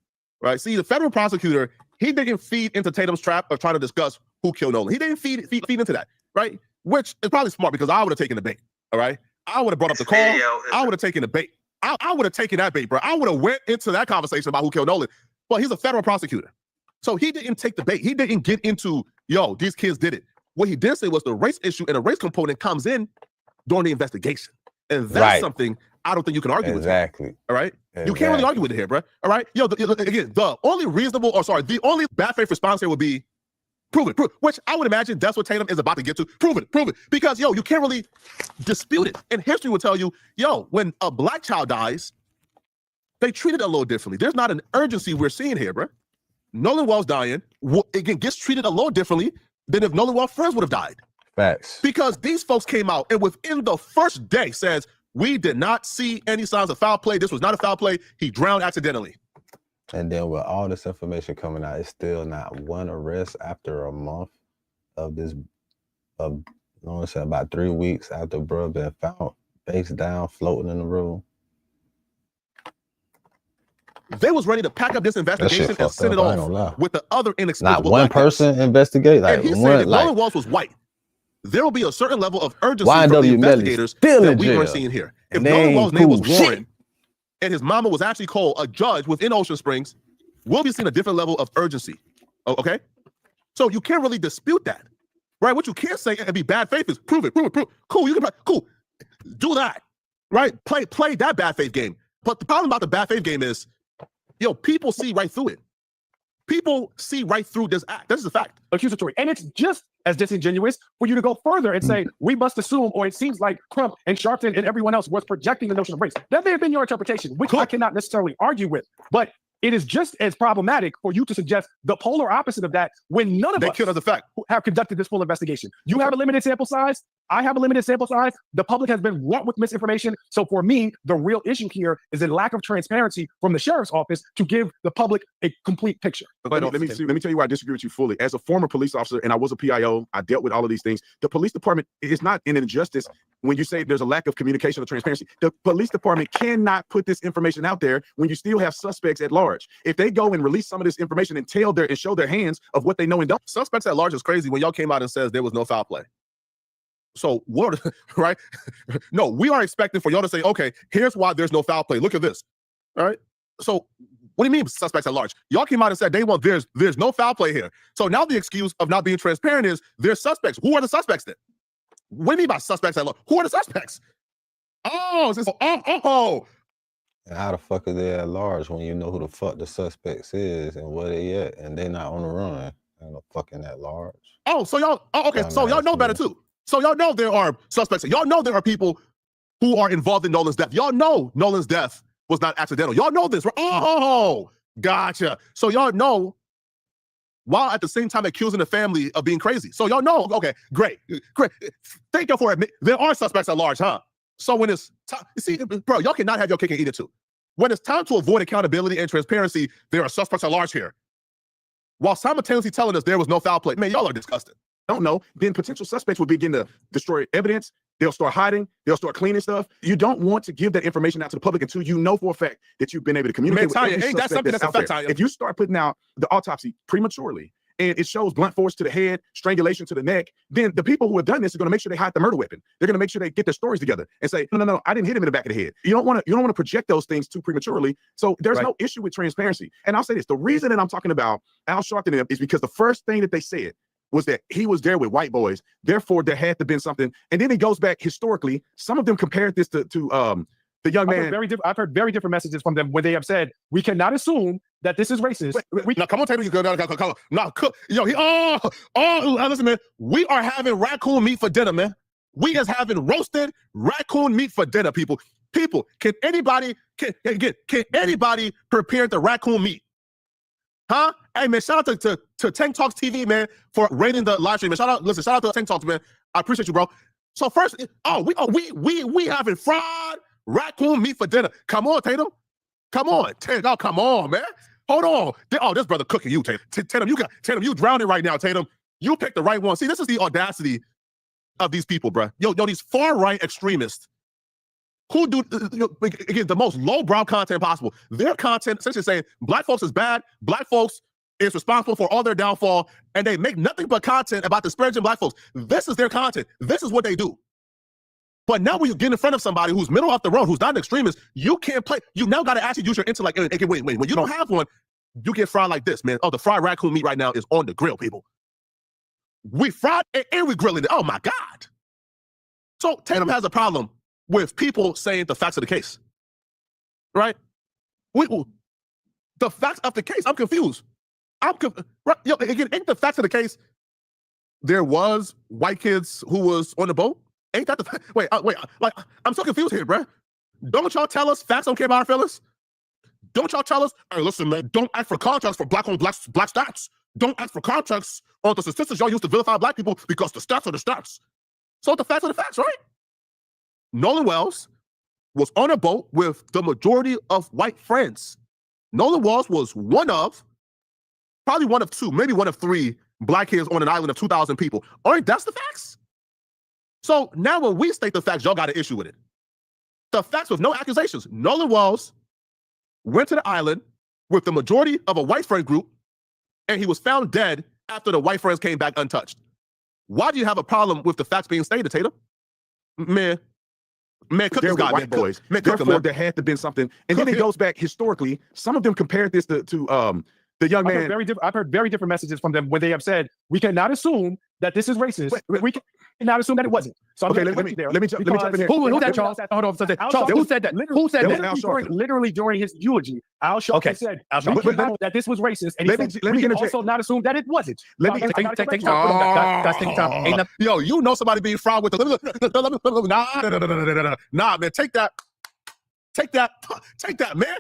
right? See, the federal prosecutor, he didn't feed into Tatum's trap of trying to discuss who killed Nolan. He didn't feed into that, right? Which is probably smart, because I would have taken the bait, all right? I would have brought up the call. I would have taken the bait. I would have taken that bait, bro. I would have went into that conversation about who killed Nolan. But he's a federal prosecutor. So he didn't take the bait. He didn't get into, yo, these kids did it. What he did say was the race issue and the race component comes in during the investigation. And that's something I don't think you can argue with. Exactly. All right? You can't really argue with it here, bro. All right? Yo, again, the only bad faith response here would be prove it, which I would imagine that's what Tatum is about to get to. Prove it. Because, yo, you can't really dispute it. And history will tell you, yo, when a black child dies, they treat it a little differently. There's not an urgency we're seeing here, bro. Nolan Wells dying, again, gets treated a little differently than if Nolan Wells' friends would have died. Facts. Because these folks came out and within the first day says, we did not see any signs of foul play. This was not a foul play. He drowned accidentally. And then with all this information coming out, it's still not one arrest after a month of this, I want to say about 3 weeks after bro been found face down, floating in the room. They was ready to pack up this investigation and send it off with the other inexplicable. Not one person investigate. Like, and he said if Nolan Wells was white, there will be a certain level of urgency from the investigators that we aren't seeing here. If Nolan Wells' name was Warren and his mama was actually Cole, a judge within Ocean Springs, we'll be seeing a different level of urgency. Okay? So you can't really dispute that. Right? What you can't say and be bad faith is prove it. Cool, you can cool. Do that. Right? Play that bad faith game. But the problem about the bad faith game is, yo, people see right through it. People see right through this act. This is a fact. Accusatory. And it's just as disingenuous for you to go further and say, we must assume, or it seems like Crump and Sharpton and everyone else was projecting the notion of race. That may have been your interpretation, which I cannot necessarily argue with. But it is just as problematic for you to suggest the polar opposite of that when none of us killed as a fact have conducted this full investigation. You have a limited sample size. I have a limited sample size. The public has been wrought with misinformation. So for me, the real issue here is a lack of transparency from the sheriff's office to give the public a complete picture. Let me tell you why I disagree with you fully. As a former police officer, and I was a PIO, I dealt with all of these things. The police department is not an injustice when you say there's a lack of communication or transparency. The police department cannot put this information out there when you still have suspects at large. If they go and release some of this information and show their hands of what they know and don't. Suspects at large is crazy when y'all came out and says there was no foul play. So what, right? No, we are expecting for y'all to say, okay, here's why there's no foul play. Look at this. All right. So what do you mean suspects at large? Y'all came out and said there's no foul play here. So now the excuse of not being transparent is there's suspects. Who are the suspects then? What do you mean by suspects at large? Who are the suspects? And how the fuck are they at large when you know who the fuck the suspects is and where they at and they not on the run? They're not fucking at large. So y'all know better too. So y'all know there are suspects. Y'all know there are people who are involved in Nolan's death. Y'all know Nolan's death was not accidental. Y'all know this, right? Oh, gotcha. So y'all know, while at the same time accusing the family of being crazy. So y'all know, okay, great. Thank you for admitting there are suspects at large, huh? So when it's time, see, bro, y'all cannot have your cake and eat it too. When it's time to avoid accountability and transparency, there are suspects at large here. While simultaneously telling us there was no foul play. Man, y'all are disgusting. Don't know, then potential suspects will begin to destroy evidence. They'll start hiding. They'll start cleaning stuff. You don't want to give that information out to the public until you know for a fact that you've been able to communicate with every suspect that's out there. If you start putting out the autopsy prematurely and it shows blunt force to the head, strangulation to the neck, then the people who have done this are going to make sure they hide the murder weapon. They're going to make sure they get their stories together and say, no, I didn't hit him in the back of the head. You don't want to project those things too prematurely. So there's no issue with transparency. And I'll say this: the reason that I'm talking about Al Sharpton is because the first thing that they said was that he was there with white boys. Therefore, there had to have been something. And then he goes back historically. Some of them compared this to the young man. I've heard very different messages from them where they have said, we cannot assume that this is racist. Now, come on, Tatum. Come on. Listen, man. We are having raccoon meat for dinner, man. We is having roasted raccoon meat for dinner, people. People, can anybody prepare the raccoon meat? Huh? Hey, man, shout out to Tank Talks TV, man, for rating the live stream. Man, shout out to Tank Talks, man. I appreciate you, bro. So first, we having fried raccoon meat for dinner. Come on, Tatum. Come on, Tatum. Oh, come on, man. Hold on. Oh, this brother cooking you, Tatum. Tatum, you drowning right now, Tatum. You picked the right one. See, this is the audacity of these people, bro. Yo, these far-right extremists who do, again, the most lowbrow content possible. Their content essentially saying black folks is bad, black folks is responsible for all their downfall, and they make nothing but content about disparaging black folks. This is their content. This is what they do. But now when you get in front of somebody who's middle off the road, who's not an extremist, you can't play. You now got to actually use your intellect. Wait. When you don't have one, you get fried like this, man. Oh, the fried raccoon meat right now is on the grill, people. We fried and we grilling it. Oh, my God. So Tatum has a problem with people saying the facts of the case, right? The facts of the case, I'm confused. Right, yo, again, ain't the facts of the case there was white kids who was on the boat? Ain't that the wait, like, I'm so confused here, bruh. Don't y'all tell us facts don't care about our feelings? Don't y'all tell us, hey, listen, man, don't ask for contracts for black stats. Don't ask for contracts on the statistics y'all use to vilify black people because the stats are the stats. So the facts are the facts, right? Nolan Wells was on a boat with the majority of white friends. Nolan Wells was probably one of two, maybe one of three black kids on an island of 2,000 people. Aren't that's the facts? So now when we state the facts, y'all got an issue with it. The facts with no accusations. Nolan Wells went to the island with the majority of a white friend group, and he was found dead after the white friends came back untouched. Why do you have a problem with the facts being stated, Tatum? Man, cook this guy, white boys. Therefore, there had to been something. And then it goes back historically. Some of them compared this to the young man. I've heard very different messages from them when they have said, we cannot assume that this is racist. We cannot assume that it wasn't. So okay, let me jump in here. Who said Charles? Hold on. Charles, who said that? Who said that? Literally during his eulogy, Al Sharpton said that this was racist, and he said we can also not assume that it wasn't. Let me take time. Yo, you know somebody being fraud with the nah, man, take that, man.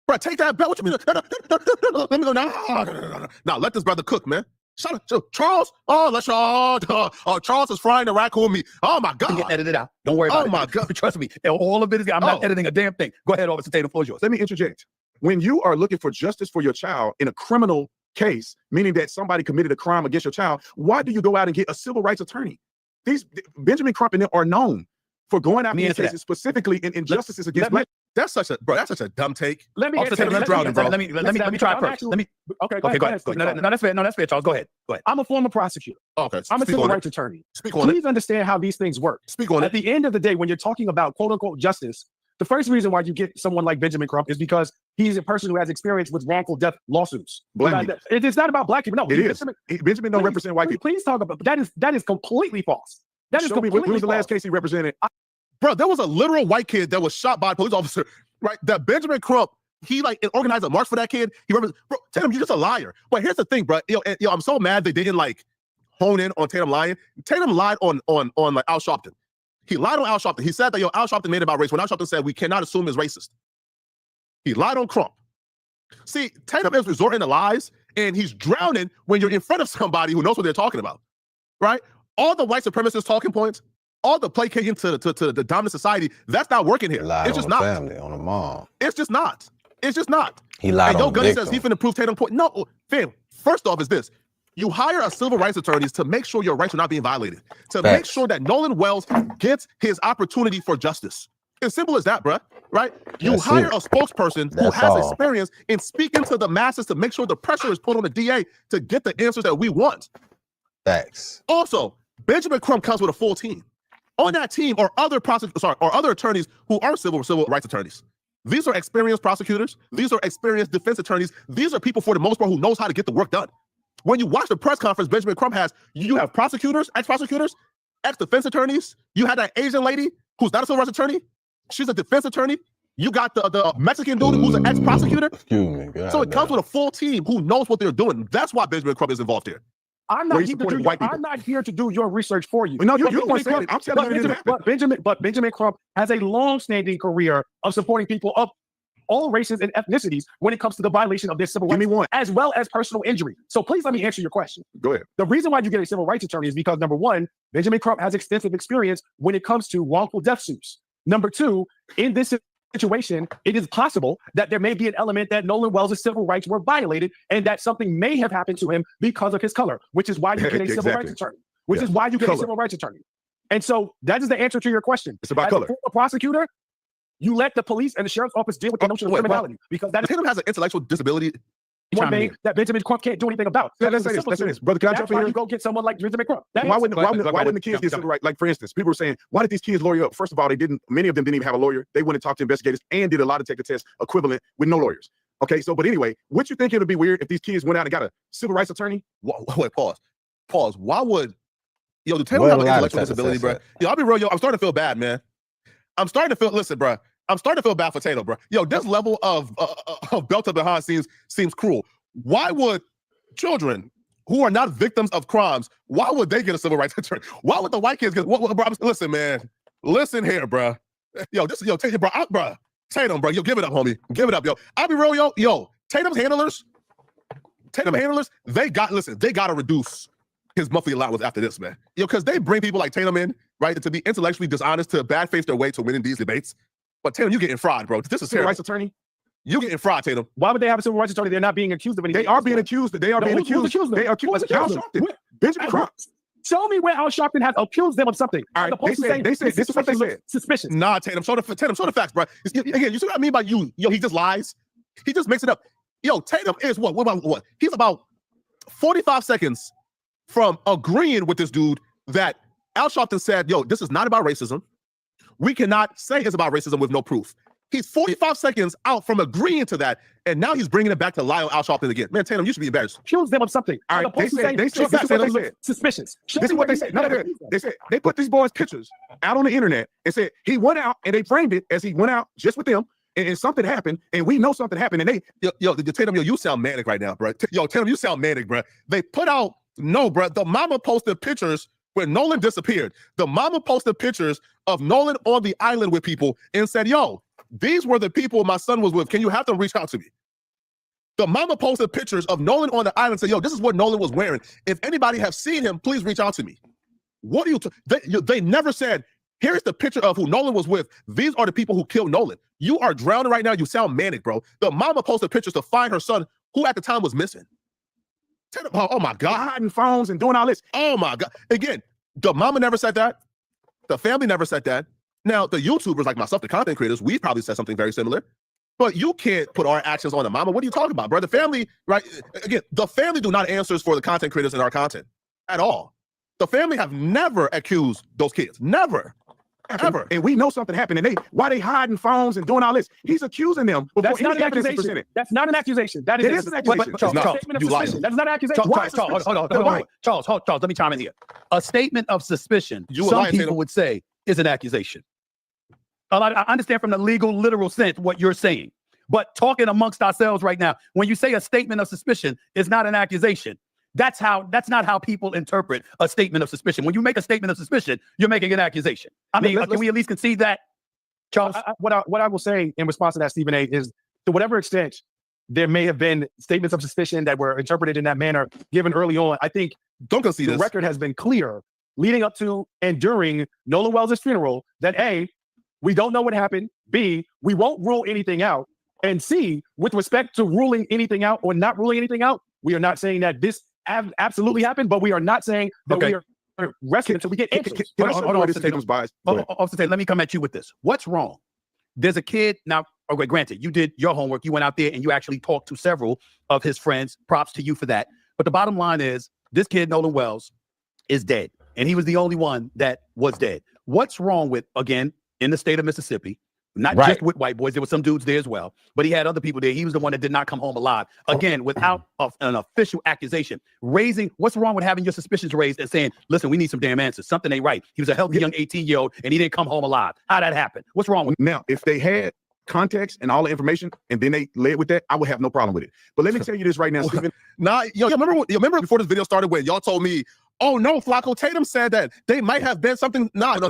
Bro, take that belt. What you mean? Let me go now. Now let this brother cook, man. Shut up, Charles. Oh, let's Charles is frying the raccoon meat. Oh my God. Get edited out. Don't worry about it. Oh my God. Trust me. All of it is. I'm not editing a damn thing. Go ahead, Officer Tatum. Floor is yours. Let me interject. When you are looking for justice for your child in a criminal case, meaning that somebody committed a crime against your child, why do you go out and get a civil rights attorney? These Benjamin Crump and them are known for going after these cases specifically in injustices against black. That's such a dumb take. Let me try first. Okay, go ahead. No, that's fair. No, that's fair, Charles. Go ahead. I'm a former prosecutor. Okay. I'm a civil rights attorney. Please understand how these things work. At the end of the day, when you're talking about quote unquote justice, the first reason why you get someone like Benjamin Crump is because he's a person who has experience with wrongful death lawsuits. It's not about black people. No, it is. Benjamin don't represent white people. Please talk about that is completely false. That is completely false. When was the last case he represented? Bro, there was a literal white kid that was shot by a police officer, right? That Benjamin Crump, he organized a march for that kid. Bro, Tatum, you're just a liar. But here's the thing, bro. I'm so mad they didn't hone in on Tatum lying. Tatum lied on Al Sharpton. He lied on Al Sharpton. He said that Al Sharpton made it about race when Al Sharpton said we cannot assume it's racist. He lied on Crump. See, Tatum is resorting to lies, and he's drowning when you're in front of somebody who knows what they're talking about, right? All the white supremacist talking points, all the placating to the dominant society, that's not working here. It's just not. Family, on the mom. It's just not. It's just not. He lied and on Gunny says he finna prove Tatum point. No, fam. First off is this. You hire a civil rights attorney to make sure your rights are not being violated. To make sure that Nolan Wells gets his opportunity for justice. As simple as that, bruh. Right? You hire a spokesperson who has experience in speaking to the masses to make sure the pressure is put on the DA to get the answers that we want. Facts. Also, Benjamin Crump comes with a full team. On that team are other attorneys who are civil rights attorneys. These are experienced prosecutors. These are experienced defense attorneys. These are people, for the most part, who knows how to get the work done. When you watch the press conference Benjamin Crump has, you have prosecutors, ex-prosecutors, ex-defense attorneys. You had that Asian lady who's not a civil rights attorney. She's a defense attorney. You got the Mexican dude who's an ex-prosecutor. Excuse me. God, so it comes with a full team who knows what they're doing. That's why Benjamin Crump is involved here. I'm not here to do your research for you. No, you're the one saying it. I'm telling you but Benjamin Crump has a long-standing career of supporting people of all races and ethnicities when it comes to the violation of their civil rights, as well as personal injury. So please let me answer your question. Go ahead. The reason why you get a civil rights attorney is because, number one, Benjamin Crump has extensive experience when it comes to wrongful death suits. Number two, in this situation, it is possible that there may be an element that Nolan Wells' civil rights were violated and that something may have happened to him because of his color, which is why you get a civil rights attorney, which is why you get a civil rights attorney. And so that is the answer to your question. It's about color. As a prosecutor, you let the police and the sheriff's office deal with the notion of criminality because that is Tatum has an intellectual disability. one thing that Benjamin Crump can't do anything about. Let's say this. Brother, can I jump in here? You go get someone like Benjamin Crump. Why wouldn't the kids get civil rights? Like, for instance, people were saying, why did these kids lawyer up? First of all, many of them didn't even have a lawyer. They went and talked to investigators and did a lie detector test equivalent with no lawyers. Okay, so, but anyway, would you think it would be weird if these kids went out and got a civil rights attorney? Wait, pause. Why would, do Tatum have an intellectual disability, bro? Yo, I'll be real, I'm starting to feel bad, man. Listen, bro. I'm starting to feel bad for Tatum, bro. Yo, this level of belt up behind seems cruel. Why would children who are not victims of crimes, why would they get a civil rights attorney? Why would the white kids get? Bro, listen, man. Listen here, bro. Tatum, bro. Tatum, bro. Yo, give it up, homie. Give it up, yo. I'll be real, yo. Tatum's handlers, they got to reduce his monthly allowance after this, man. Yo, because they bring people like Tatum in, right, to be intellectually dishonest, to bad face their way to winning these debates. But Tatum, you getting fraud, bro. This is civil rights attorney. You getting fraud, Tatum. Why would they have a civil rights attorney? They're not being accused of anything. They are being accused. They are being accused. They are accused. Benjamin Crump. Show me where Al Sharpton has accused them of something. All right, they said this is what they said. Suspicious. Nah, Tatum, show the facts, bro. Again, you see what I mean by you? Yo, he just lies. He just makes it up. Yo, Tatum is what? He's about 45 seconds from agreeing with this dude that Al Sharpton said, yo, this is not about racism. We cannot say it's about racism with no proof. He's 45 seconds out from agreeing to that, and now he's bringing it back to lie on Al Sharpton again. Man, Tatum, you should be embarrassed. Accuse them of something. All right, they said suspicious. This is what they said. They said they put these boys' pictures out on the internet and said he went out, and they framed it as he went out just with them, and something happened, and we know something happened, and they Tatum, you sound manic right now, bro. Tatum, you sound manic, bro. They put out bro. The mama posted pictures when Nolan disappeared. The mama posted pictures of Nolan on the island with people and said, yo, these were the people my son was with. Can you have them reach out to me? The mama posted pictures of Nolan on the island and said, yo, this is what Nolan was wearing. If anybody have seen him, please reach out to me. What are you? They never said, here's the picture of who Nolan was with. These are the people who killed Nolan. You are drowning right now. You sound manic, bro. The mama posted pictures to find her son, who at the time was missing. Oh my God. Hiding phones and doing all this. Oh my God. Again, the mama never said that. The family never said that. Now, the YouTubers like myself, the content creators, we probably said something very similar. But you can't put our actions on the mama. What are you talking about, bro? The family, right? Again, the family do not answers for the content creators in our content at all. The family have never accused those kids. Never. Ever. And we know something happened. And why they hiding phones and doing all this? He's accusing them. That's not an accusation. That's not an accusation. That is an accusation. That's not an accusation. Charles, let me chime in here. A statement of suspicion, some people would say, is an accusation. I understand from the legal, literal sense what you're saying. But talking amongst ourselves right now, when you say a statement of suspicion is not an accusation, that's not how people interpret a statement of suspicion. When you make a statement of suspicion, you're making an accusation. I mean, can we at least concede that, Charles? What I will say in response to that, Stephen A., is to whatever extent there may have been statements of suspicion that were interpreted in that manner given early on, I think the record has been clear leading up to and during Nolan Wells' funeral that A, we don't know what happened, B, we won't rule anything out, and C, with respect to ruling anything out or not ruling anything out, we are not saying that this absolutely happened, but we are not saying that we are resting until we get answers. Officer Tate, let me come at you with this. What's wrong? There's a kid now. Okay, granted, you did your homework. You went out there and you actually talked to several of his friends. Props to you for that. But the bottom line is, this kid Nolan Wells is dead, and he was the only one that was dead. What's wrong with, again, in the state of Mississippi? Not just with white boys. There were some dudes there as well. But he had other people there. He was the one that did not come home alive. Again, without an official accusation. What's wrong with having your suspicions raised and saying, listen, we need some damn answers. Something ain't right. He was a healthy young 18-year-old and he didn't come home alive. How'd that happen? What's wrong with Now, if they had context and all the information and then they led with that, I would have no problem with it. But let me tell you this right now, Stephen. Remember before this video started when y'all told me, oh no, Flacco, Tatum said that they might have been something. No.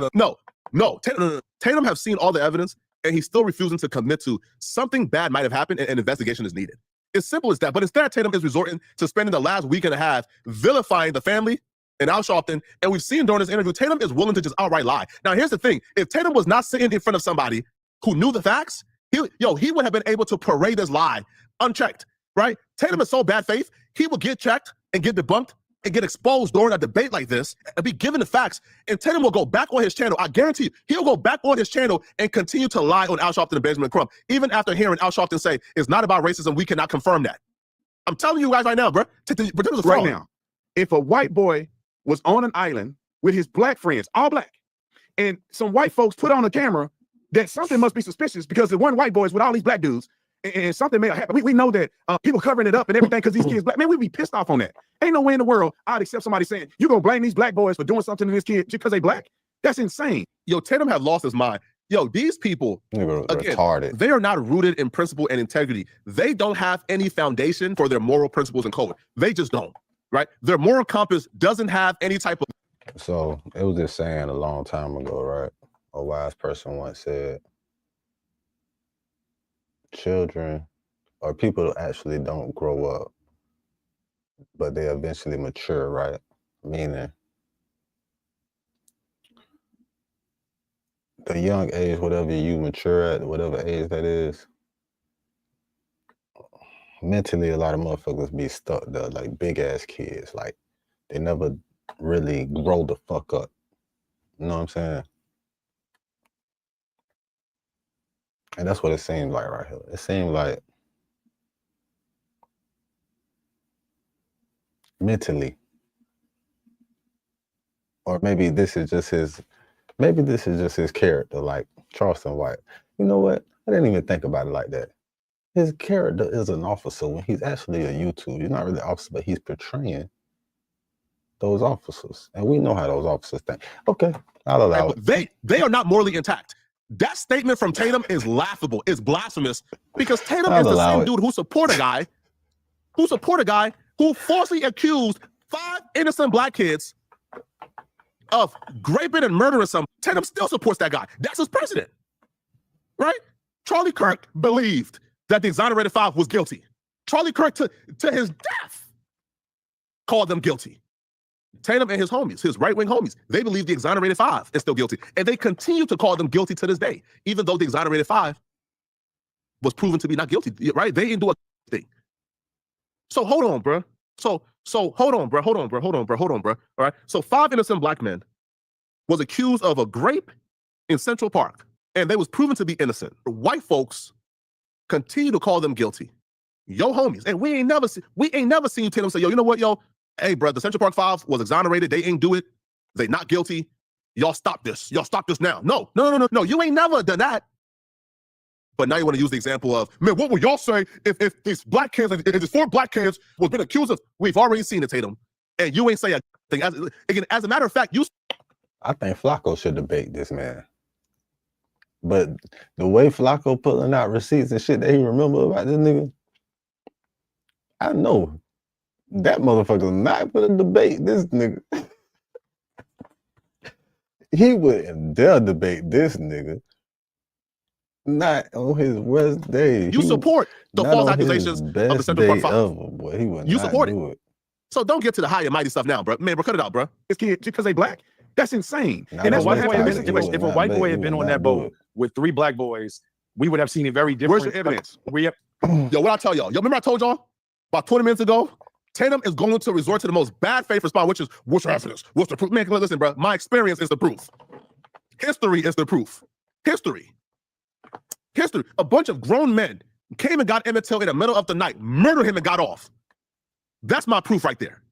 Tatum have seen all the evidence, and he's still refusing to commit to something bad might have happened and an investigation is needed. It's simple as that. But instead, Tatum is resorting to spending the last week and a half vilifying the family and Al Sharpton. And we've seen during this interview, Tatum is willing to just outright lie. Now, here's the thing. If Tatum was not sitting in front of somebody who knew the facts, he would have been able to parade this lie unchecked, right? Tatum is so bad faith, he will get checked and get debunked and get exposed during a debate like this and be given the facts. And Tatum will go back on his channel. I guarantee you, he'll go back on his channel and continue to lie on Al Sharpton and Benjamin Crump, even after hearing Al Sharpton say, it's not about racism, we cannot confirm that. I'm telling you guys right now, bro. Right now, if a white boy was on an island with his black friends, all black, and some white folks put on a camera that something must be suspicious because the one white boy is with all these black dudes, and something may have happened. We know that people covering it up and everything because these kids black. Man, we'd be pissed off on that. Ain't no way in the world I'd accept somebody saying, you gonna blame these black boys for doing something to this kid because they black? That's insane. Yo, Tatum have lost his mind. Yo, these people, again, retarded. They are not rooted in principle and integrity. They don't have any foundation for their moral principles and code. They just don't, right? Their moral compass doesn't have any type of... So it was this saying a long time ago, right? A wise person once said, children or people actually don't grow up, but they eventually mature, right? Meaning the young age, whatever you mature at, whatever age that is, mentally a lot of motherfuckers be stuck there like big ass kids. Like they never really grow the fuck up. You know what I'm saying? And that's what it seems like right here. It seems like mentally, or maybe this is just his character, like Charleston White. You know what? I didn't even think about it like that. His character is an officer when he's actually a YouTuber. He's not really an officer, but he's portraying those officers. And we know how those officers think. Okay, I'll allow it. They are not morally intact. That statement from Tatum is laughable. It's blasphemous because Tatum is the same dude who support a guy who falsely accused 5 innocent black kids of raping and murdering some. Tatum still supports that guy. That's his president, right? Charlie Kirk believed that the exonerated 5 was guilty. Charlie Kirk, to his death, called them guilty. Tatum and his homies, his right-wing homies, they believe the exonerated 5 is still guilty. And they continue to call them guilty to this day, even though the exonerated 5 was proven to be not guilty, right? They didn't do a thing. So hold on, bro. So hold on, bro. All right. So 5 innocent black men was accused of a grape in Central Park, and they was proven to be innocent. White folks continue to call them guilty. Yo, homies, and we ain't never seen you Tatum say, yo, you know what, yo, hey, bro, the Central Park 5 was exonerated. They ain't do it. They not guilty. Y'all stop this. Y'all stop this now. No. You ain't never done that. But now you want to use the example of, man, what would y'all say if these black kids, if these 4 black kids was been accused of? We've already seen it, Tatum, and you ain't say a thing. As a matter of fact, I think Flacco should debate this man. But the way Flacco pulling out receipts and shit that he remember about this nigga, I know that motherfucker's not gonna debate this nigga. He wouldn't dare debate this nigga. Not on his worst day. You support the false accusations of the Central Park 5. Boy, he would you not support do it. So don't get to the high and mighty stuff now, bro. Man, bro, cut it out, bro. This kid, because they black, that's insane. And that's why if a white boy had been on that boat with 3 black boys, we would have seen it very different. Where's your evidence? Yo, what I tell y'all? Yo, remember I told y'all about 20 minutes ago? Tatum is going to resort to the most bad faith response, which is, what's your evidence? What's the proof? Man, listen, bro. My experience is the proof. History is the proof. History. A bunch of grown men came and got Emmett Till in the middle of the night, murdered him and got off. That's my proof right there.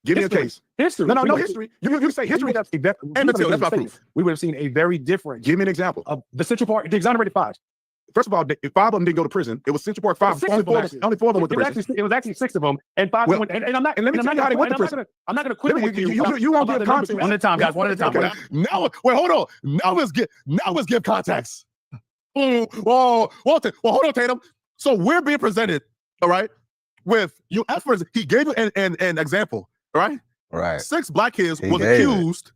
Give me a case. History. No, history. You say history. Emmett Till, that's my proof. We would have seen a very different. Give me an example. Of the Central Park, the exonerated 5. First of all, if 5 of them didn't go to prison, it was Central Park 5. Only 4 of them went to prison. It was actually 6 of them, and 5 went. And I'm not. And let me tell you how they went to prison. I'm not going to quit with you. You won't give context. One at a time, guys. One at a time. Okay. Now, wait, hold on. Now let's give context. Well, hold on, Tatum. So we're being presented, all right, with you. At first, he gave you an example, all right? Right. 6 black kids was accused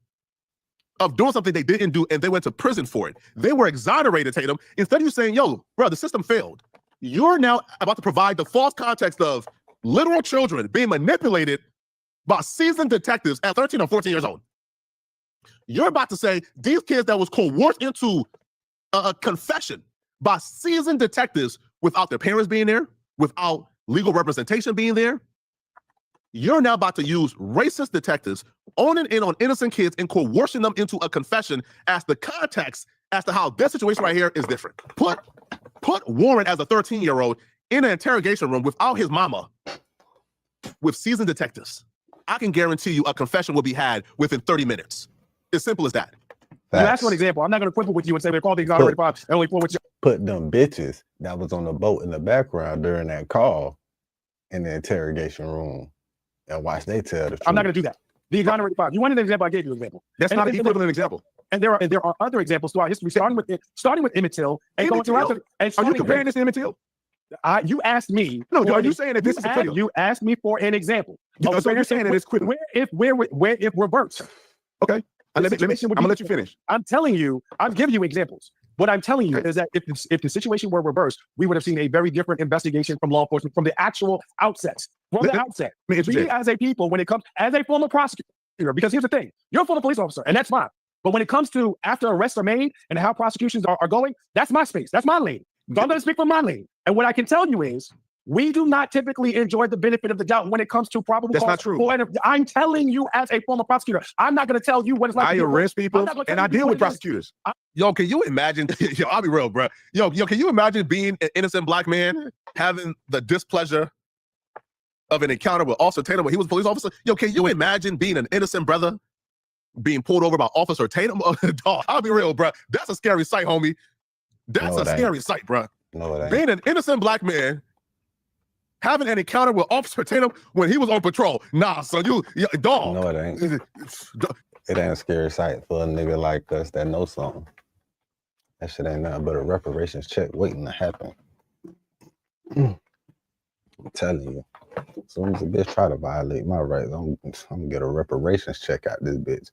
of doing something they didn't do, and they went to prison for it. They were exonerated, Tatum. Instead of you saying, yo, bro, the system failed, you're now about to provide the false context of literal children being manipulated by seasoned detectives at 13 or 14 years old. You're about to say these kids that was coerced into a confession by seasoned detectives without their parents being there, without legal representation being there. You're now about to use racist detectives owning in on innocent kids and coercing them into a confession as the context as to how this situation right here is different. Put Warren as a 13-year-old in an interrogation room without his mama with seasoned detectives. I can guarantee you a confession will be had within 30 minutes. As simple as that. You asked for an example. I'm not going to quibble with you and say they're called the exonerated five and only for what you. Put them bitches that was on the boat in the background during that call in the interrogation room and watch they tell the truth. I'm not going to do that. The exonerated five. You wanted an example. I gave you an example. That's not an equivalent example. And there are other examples throughout history, starting with Emmett Till and going throughout. Are you comparing this to Emmett Till? You asked me. No, are you saying that this is equivalent? You asked me for an example. So you're saying that it's equivalent? If reversed. Okay. I'm gonna let you finish. I'm telling you, I'm giving you examples. What I'm telling you is that if the situation were reversed, we would have seen a very different investigation from law enforcement from the actual outset. We as a people, when it comes as a former prosecutor, because here's the thing, you're a former police officer, and that's fine. But when it comes to after arrests are made and how prosecutions are going, that's my space. That's my lane. So I'm going to speak from my lane. And what I can tell you is, we do not typically enjoy the benefit of the doubt when it comes to probable cause. That's not true. I'm telling you as a former prosecutor, I'm not going to tell you what it's like. I arrest people and I deal with prosecutors. Yo, can you imagine? Yo, I'll be real, bro. Yo, can you imagine being an innocent black man having the displeasure of an encounter with Officer Tatum when he was a police officer? Yo, can you imagine being an innocent brother being pulled over by Officer Tatum? Dog, I'll be real, bro. That's a scary sight, homie. That's a scary sight, bro. No, it ain't. Being an innocent black man having an encounter with Officer Tatum when he was on patrol. Nah, son, dog. No, it ain't. It ain't a scary sight for a nigga like us that knows something. That shit ain't nothing but a reparations check waiting to happen. I'm telling you. As soon as a bitch try to violate my rights, I'm gonna get a reparations check out this bitch.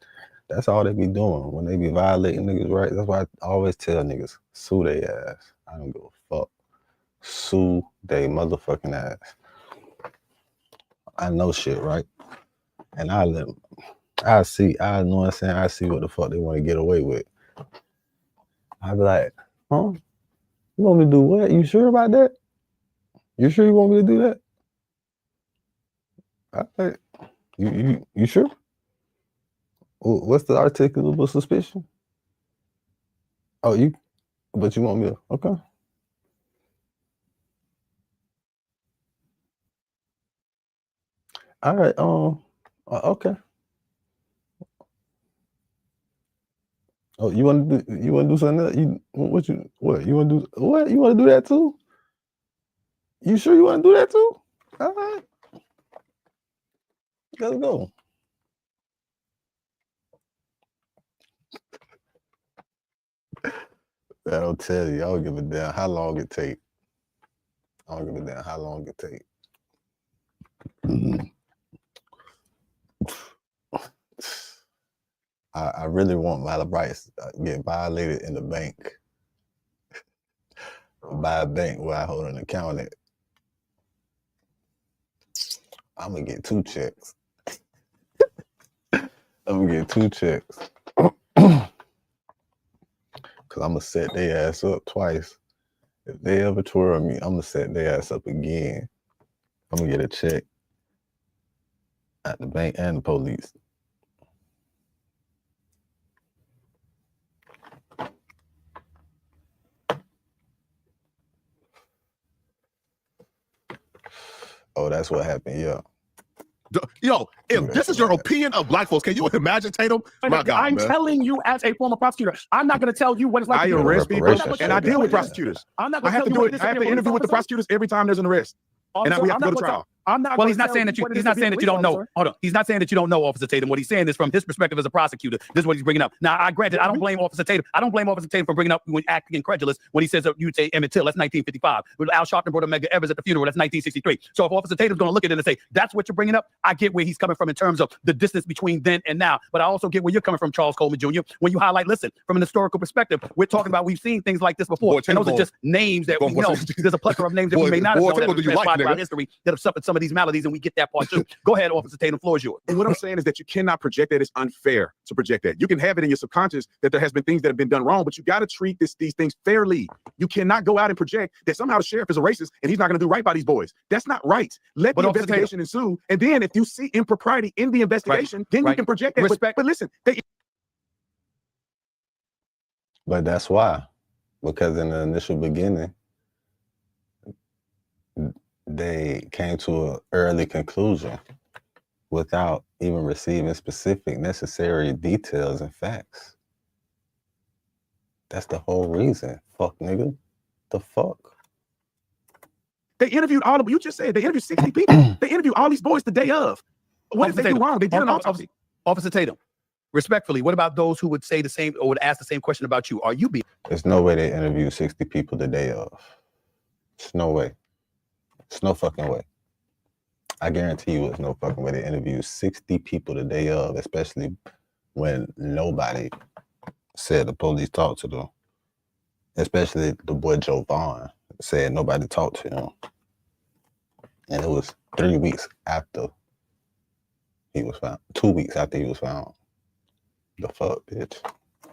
That's all they be doing when they be violating niggas' rights. That's why I always tell niggas, sue they ass. I don't give a fuck. Sue they motherfucking ass. I know shit, right? And I know what I'm saying? I see what the fuck they want to get away with. I be like, huh? You want me to do what? You sure about that? You sure you want me to do that? You sure? What's the articulable suspicion? Oh, but you want me to, okay. All right, okay. Oh, you want to do something else? You want to do what? You want to do that too? You sure you want to do that too? All right. Let's go. That'll tell you. I don't give a damn how long it take. I don't give a damn how long it take. I really want my rights get violated in the bank. By a bank where I hold an account at. I'm gonna get 2 checks. I'm gonna get 2 checks. Cause I'm gonna set their ass up twice. If they ever twirl me, I'm gonna set their ass up again. I'm gonna get a check at the bank and the police. Oh, that's what happened, yeah. Yo, if this is your opinion of black folks, can you imagine Tatum? My God, I'm telling you as a former prosecutor, I'm not going to tell you what it's like. I arrest people and I deal with prosecutors. I'm not I have to do it. I have to interview with the prosecutors every time there's an arrest. And we have to go to trial. Well, he's not saying that you don't know. Hold on. He's not saying that you don't know Officer Tatum. What he's saying is from his perspective as a prosecutor, this is what he's bringing up. Now, I granted, I don't blame Officer Tatum. I don't blame Officer Tatum for bringing up when acting incredulous when he says you say Emmett Till. That's 1955. With Al Sharpton brought Medgar Evers at the funeral. That's 1963. So if Officer Tatum's going to look at it and say that's what you're bringing up, I get where he's coming from in terms of the distance between then and now. But I also get where you're coming from, Charles Coleman Jr. When you highlight, listen, from an historical perspective, we're talking about we've seen things like this before, and those are just names that we know. There's a plethora of names that we may not have known that have transpired throughout history that have suffered some some of these maladies, and we get that part too. Go ahead, Officer Tatum, floor is yours. And what I'm saying is that you cannot project that. It's unfair to project that. You can have it in your subconscious that there has been things that have been done wrong, but you got to treat these things fairly. You cannot go out and project that somehow the sheriff is a racist and he's not going to do right by these boys. That's not right. Let the investigation ensue, and then if you see impropriety in the investigation, then you can project that. But listen, But that's why, because in the initial beginning, they came to an early conclusion without even receiving specific necessary details and facts. That's the whole reason. Fuck, nigga. The fuck? they interviewed all of you. Just said they interviewed 60 people. They interviewed all these boys the day of. What if they do wrong? They did an autopsy. Officer Tatum, respectfully, what about those who would say the same or would ask the same question about you? Are you being? There's no way they interviewed 60 people the day of. There's no way. There's no fucking way. I guarantee you there's no fucking way they interviewed 60 people the day of, especially when nobody said the police talked to them. Especially the boy Joe Vaughn said nobody talked to him. And it was 3 weeks after he was found. 2 weeks after he was found. The fuck, bitch.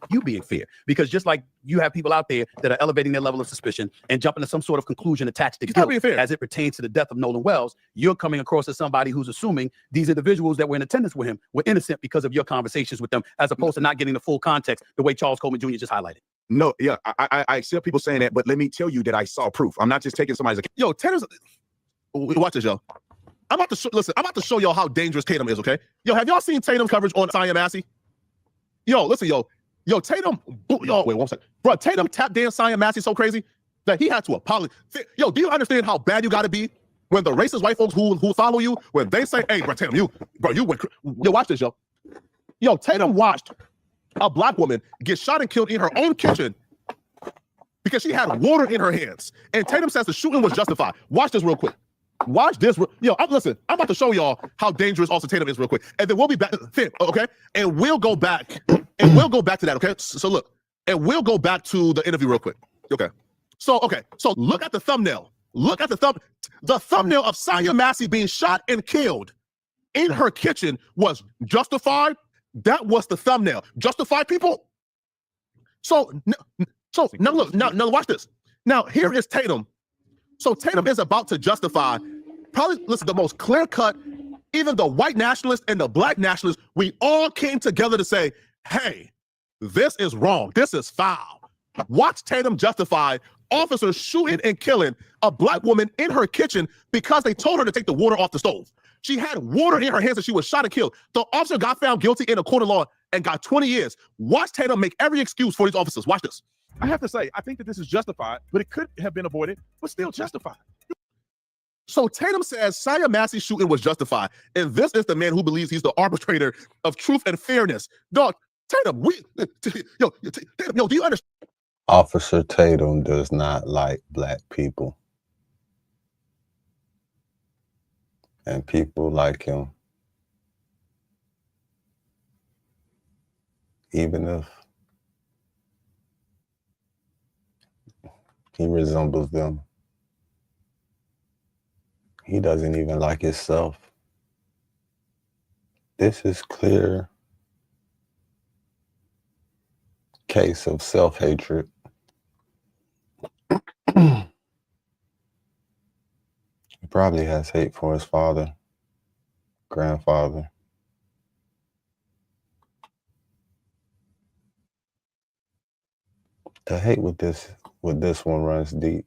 You being fair, because just like you have people out there that are elevating their level of suspicion and jumping to some sort of conclusion attached to guilt as it pertains to the death of Nolan Wells, you're coming across as somebody who's assuming these individuals that were in attendance with him were innocent because of your conversations with them, as opposed to not getting the full context the way Charles Coleman Jr. just highlighted. No, yeah, I accept people saying that, but let me tell you that I saw proof. I'm not just taking somebody's account. Yo, Tatum's, watch this, yo. I'm about to show y'all how dangerous Tatum is, okay? Yo, have y'all seen Tatum's coverage on Sia Massey? Yo, listen, yo, Tatum, yo, wait 1 second. Bro, Tatum tap danced Sia Massey so crazy that he had to apologize. Yo, do you understand how bad you gotta be when the racist white folks who follow you, when they say, hey, bro, Tatum, you went, yo, watch this, yo. Yo, Tatum watched a black woman get shot and killed in her own kitchen because she had water in her hands. And Tatum says the shooting was justified. Watch this real quick. Watch this. Yo, listen, I'm about to show y'all how dangerous Officer Tatum is real quick. And then we'll be back, okay? And we'll go back, to that, okay? So look, and we'll go back to the interview real quick, okay? So look at the thumbnail. Look at the thumbnail of Sia Massey being shot and killed in her kitchen was justified. That was the thumbnail. Justified, people? So now look, now watch this. Now here is Tatum. So Tatum is about to justify, probably, listen, the most clear-cut, even the white nationalists and the black nationalists, we all came together to say, hey, this is wrong. This is foul. Watch Tatum justify officers shooting and killing a black woman in her kitchen because they told her to take the water off the stove. She had water in her hands and she was shot and killed. The officer got found guilty in a court of law and got 20 years. Watch Tatum make every excuse for these officers. Watch this. I have to say, I think that this is justified, but it could have been avoided, but still justified. So Tatum says Sia Massey's shooting was justified, and this is the man who believes he's the arbitrator of truth and fairness. Dog, Tatum, Tatum, do you understand? Officer Tatum does not like black people. And people like him. Even if he resembles them, he doesn't even like himself. This is clear case of self-hatred. He probably has hate for his father, grandfather. The hate with this one runs deep.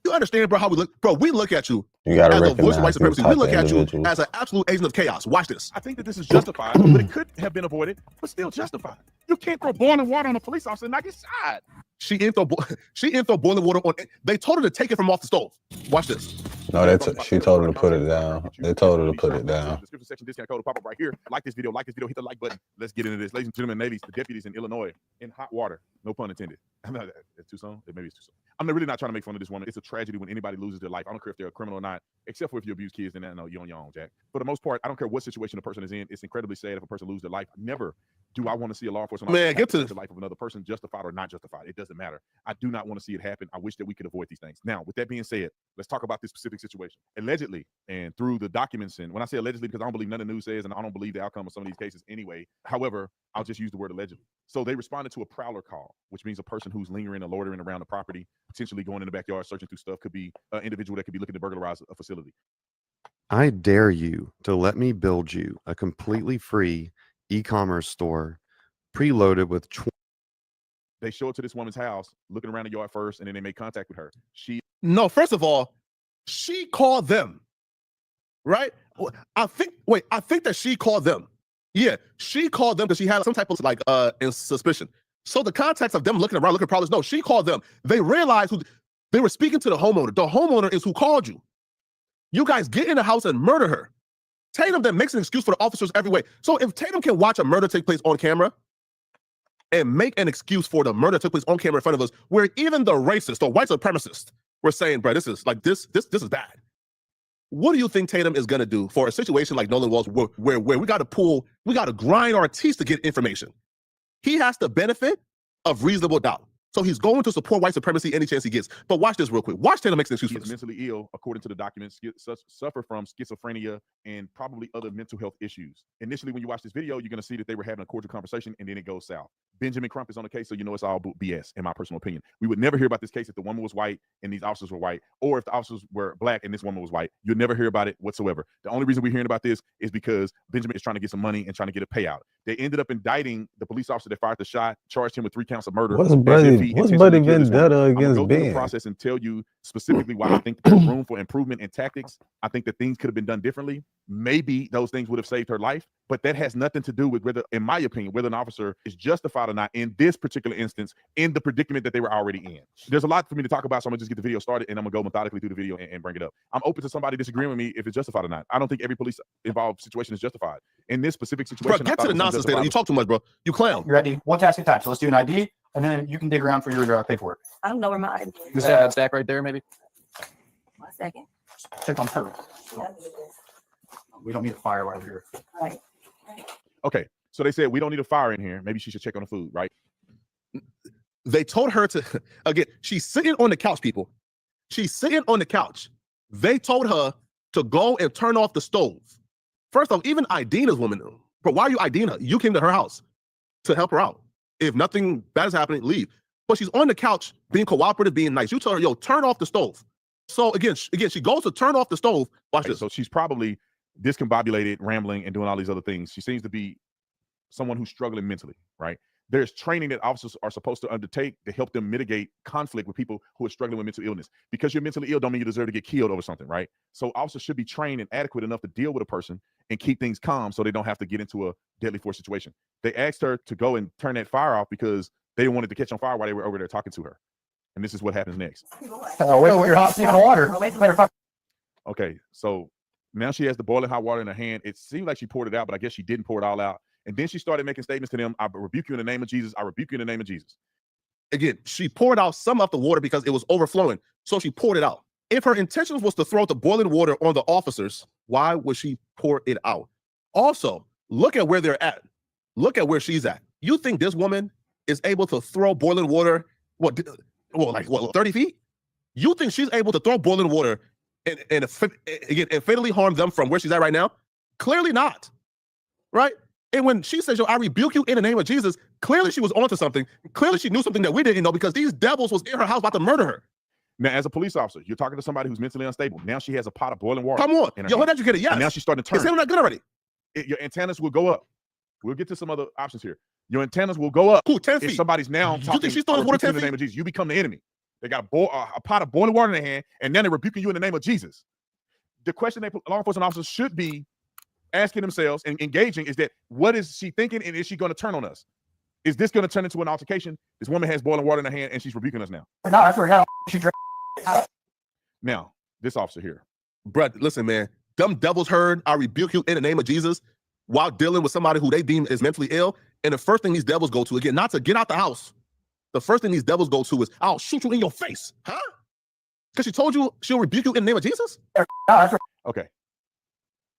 You understand, bro, how we look? Bro, we look at you, You gotta as a voice of white recognize supremacy. these We type look of at you individuals. as an absolute agent of chaos. Watch this. I think that this is justified, but it could have been avoided, but still justified. You can't throw boiling water on a police officer and not get shot. She didn't throw boiling water on. They told her to take it from off the stove. Watch this. No, she told her to put it down. They told her to put it down. Description section discount code will pop up right here. Like this video, hit the like button. Let's get into this. Ladies and gentlemen, ladies, the deputies in Illinois in hot water. No pun intended. It's too soon. Maybe it's too soon. I'm really not trying to make fun of this woman. It's a tragedy when anybody loses their life. I don't care if they're a criminal or not, except for if you abuse kids, then no, you're on your own, Jack. For the most part, I don't care what situation a person is in. It's incredibly sad if a person loses their life. Never do I want to see a law enforcement officer get to the life of another person, justified or not justified. It doesn't matter. I do not want to see it happen. I wish that we could avoid these things. Now, with that being said, let's talk about this specific situation. Allegedly, and through the documents, and when I say allegedly, because I don't believe none of the news says, and I don't believe the outcome of some of these cases anyway. However, I'll just use the word allegedly. So they responded to a prowler call, which means a person who's lingering or loitering around the property, potentially going in the backyard, searching through stuff. Could be an individual that could be looking to burglarize a facility. I dare you to let me build you a completely free e-commerce store preloaded with They show up to this woman's house, looking around the yard first, and then they make contact with her. No, first of all, she called them, right? I think that she called them. Yeah, she called them because she had some type of suspicion. So the context of them looking around, looking prowlers, no, she called them. They realized who they were speaking to. The homeowner. The homeowner is who called you. You guys get in the house and murder her. Tatum then makes an excuse for the officers every way. So if Tatum can watch a murder take place on camera and make an excuse for the murder that took place on camera in front of us, where even the racist or white supremacist were saying, bro, this is this is bad. What do you think Tatum is gonna do for a situation like Nolan Walls, where we gotta grind our teeth to get information? He has the benefit of reasonable doubt. So he's going to support white supremacy any chance he gets. But watch this real quick. Watch Tatum makes an excuse for this. Mentally ill, according to the documents, suffer from schizophrenia and probably other mental health issues. Initially, when you watch this video, you're going to see that they were having a cordial conversation, and then it goes south. Benjamin Crump is on the case, so you know it's all BS, in my personal opinion. We would never hear about this case if the woman was white and these officers were white, or if the officers were black and this woman was white. You'd never hear about it whatsoever. The only reason we're hearing about this is because Benjamin is trying to get some money and trying to get a payout. They ended up indicting the police officer that fired the shot, charged him with 3 counts of murder. What's Buddy vendetta against Ben? The process and tell you specifically why I think there's room for improvement in tactics. I think that things could have been done differently. Maybe those things would have saved her life, but that has nothing to do with whether, in my opinion, whether an officer is justified or not in this particular instance, in the predicament that they were already in. There's a lot for me to talk about, so I'm gonna just get the video started and I'm gonna go methodically through the video and bring it up. I'm open to somebody disagreeing with me if it's justified or not. I don't think every police involved situation is justified. In this specific situation, bro, get to the nonsense, Tatum. You talk too much, bro. You clown. You ready? One task at a time. So let's do an ID, and then you can dig around for your paperwork. I don't know where my ID is. This stack right there, maybe. 1 second. Check on her. Yeah. We don't need a fire right here. Right. Okay, so they said we don't need a fire in here. Maybe she should check on the food, right? They told her to, again, she's sitting on the couch, people. She's sitting on the couch. They told her to go and turn off the stove. First off, even IDing this woman, but why are you IDing her? You came to her house to help her out. If nothing bad is happening, leave. But she's on the couch being cooperative, being nice. You tell her, yo, turn off the stove. So again, she goes to turn off the stove. Watch this. So she's probably discombobulated, rambling, and doing all these other things. She seems to be someone who's struggling mentally, right? There's training that officers are supposed to undertake to help them mitigate conflict with people who are struggling with mental illness. Because you're mentally ill don't mean you deserve to get killed over something, right? So officers should be trained and adequate enough to deal with a person and keep things calm so they don't have to get into a deadly force situation. They asked her to go and turn that fire off because they wanted to catch on fire while they were over there talking to her. And this is what happens next. Wait for your hot water. Okay, so now she has the boiling hot water in her hand. It seemed like she poured it out, but I guess she didn't pour it all out. And then she started making statements to them. I rebuke you in the name of Jesus. I rebuke you in the name of Jesus. Again, she poured out some of the water because it was overflowing. So she poured it out. If her intention was to throw the boiling water on the officers, why would she pour it out? Also, look at where they're at. Look at where she's at. You think this woman is able to throw boiling water, 30 feet? You think she's able to throw boiling water and fatally harm them from where she's at right now? Clearly not, right? And when she says, yo, I rebuke you in the name of Jesus, clearly she was onto something. Clearly she knew something that we didn't know because these devils was in her house about to murder her. Now, as a police officer, you're talking to somebody who's mentally unstable. Now she has a pot of boiling water. Come on. Yo, what educated? Yes. And now she's starting to turn. Is it not good already? Your antennas will go up. We'll get to some other options here. Your antennas will go up. Cool, 10 feet. If somebody's now talking, you think she's throwing water 10 feet? In the name of Jesus, you become the enemy. They got a pot of boiling water in their hand, and then they're rebuking you in the name of Jesus. The question that law enforcement officers should be asking themselves and engaging is that, what is she thinking, and is she going to turn on us? Is this going to turn into an altercation? This woman has boiling water in her hand, and she's rebuking us now. No, I forgot. Now, this officer here, Bruh, listen, man. Them devils heard, I rebuke you in the name of Jesus while dealing with somebody who they deem is mentally ill. And the first thing these devils go to, again, not to get out the house. The first thing these devils go to is, I'll shoot you in your face. Huh? Because she told you she'll rebuke you in the name of Jesus? Okay.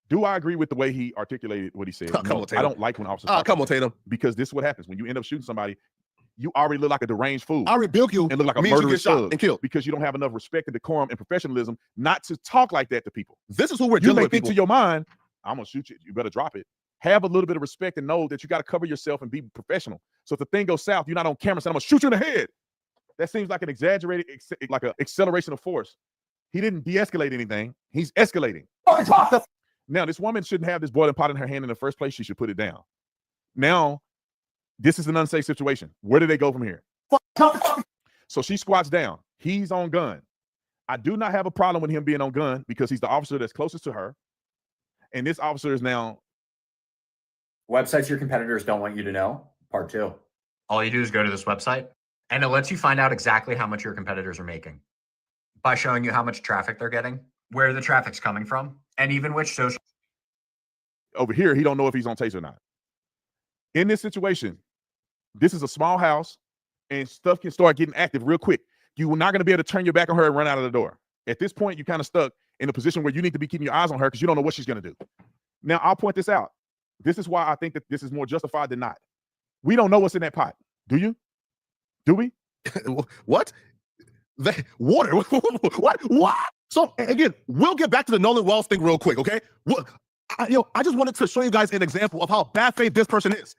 Do I agree with the way he articulated what he said? Oh, come on, Tatum. I don't like when officers Oh, talk come like on, that, Tatum. because this is what happens when you end up shooting somebody. You already look like a deranged fool. I rebuke you and look like a means you get murderous shot thug and killed. because you don't have enough respect and decorum and professionalism not to talk like that to people. This is who we're You dealing may with, think people. to your mind, I'm gonna shoot you. You better drop it. Have a little bit of respect and know that you got to cover yourself and be professional. So if the thing goes south, you're not on camera saying, I'm gonna shoot you in the head. That seems like an exaggerated, like an acceleration of force. He didn't de-escalate anything. He's escalating. Now, this woman shouldn't have this boiling pot in her hand in the first place. She should put it down. Now, this is an unsafe situation. Where do they go from here? So she squats down. He's on gun. I do not have a problem with him being on gun because he's the officer that's closest to her. And this officer is now. Websites your competitors don't want you to know. Part 2. All you do is go to this website, and it lets you find out exactly how much your competitors are making by showing you how much traffic they're getting, where the traffic's coming from, and even which social. Over here, he don't know if he's on taser or not. In this situation, this is a small house, and stuff can start getting active real quick. You're not going to be able to turn your back on her and run out of the door. At this point, you're kind of stuck in a position where you need to be keeping your eyes on her because you don't know what she's going to do. Now, I'll point this out. This is why I think that this is more justified than not. We don't know what's in that pot. Do you? Do we? What? Water? What? So, again, we'll get back to the Nolan Wells thing real quick, okay? I just wanted to show you guys an example of how bad faith this person is.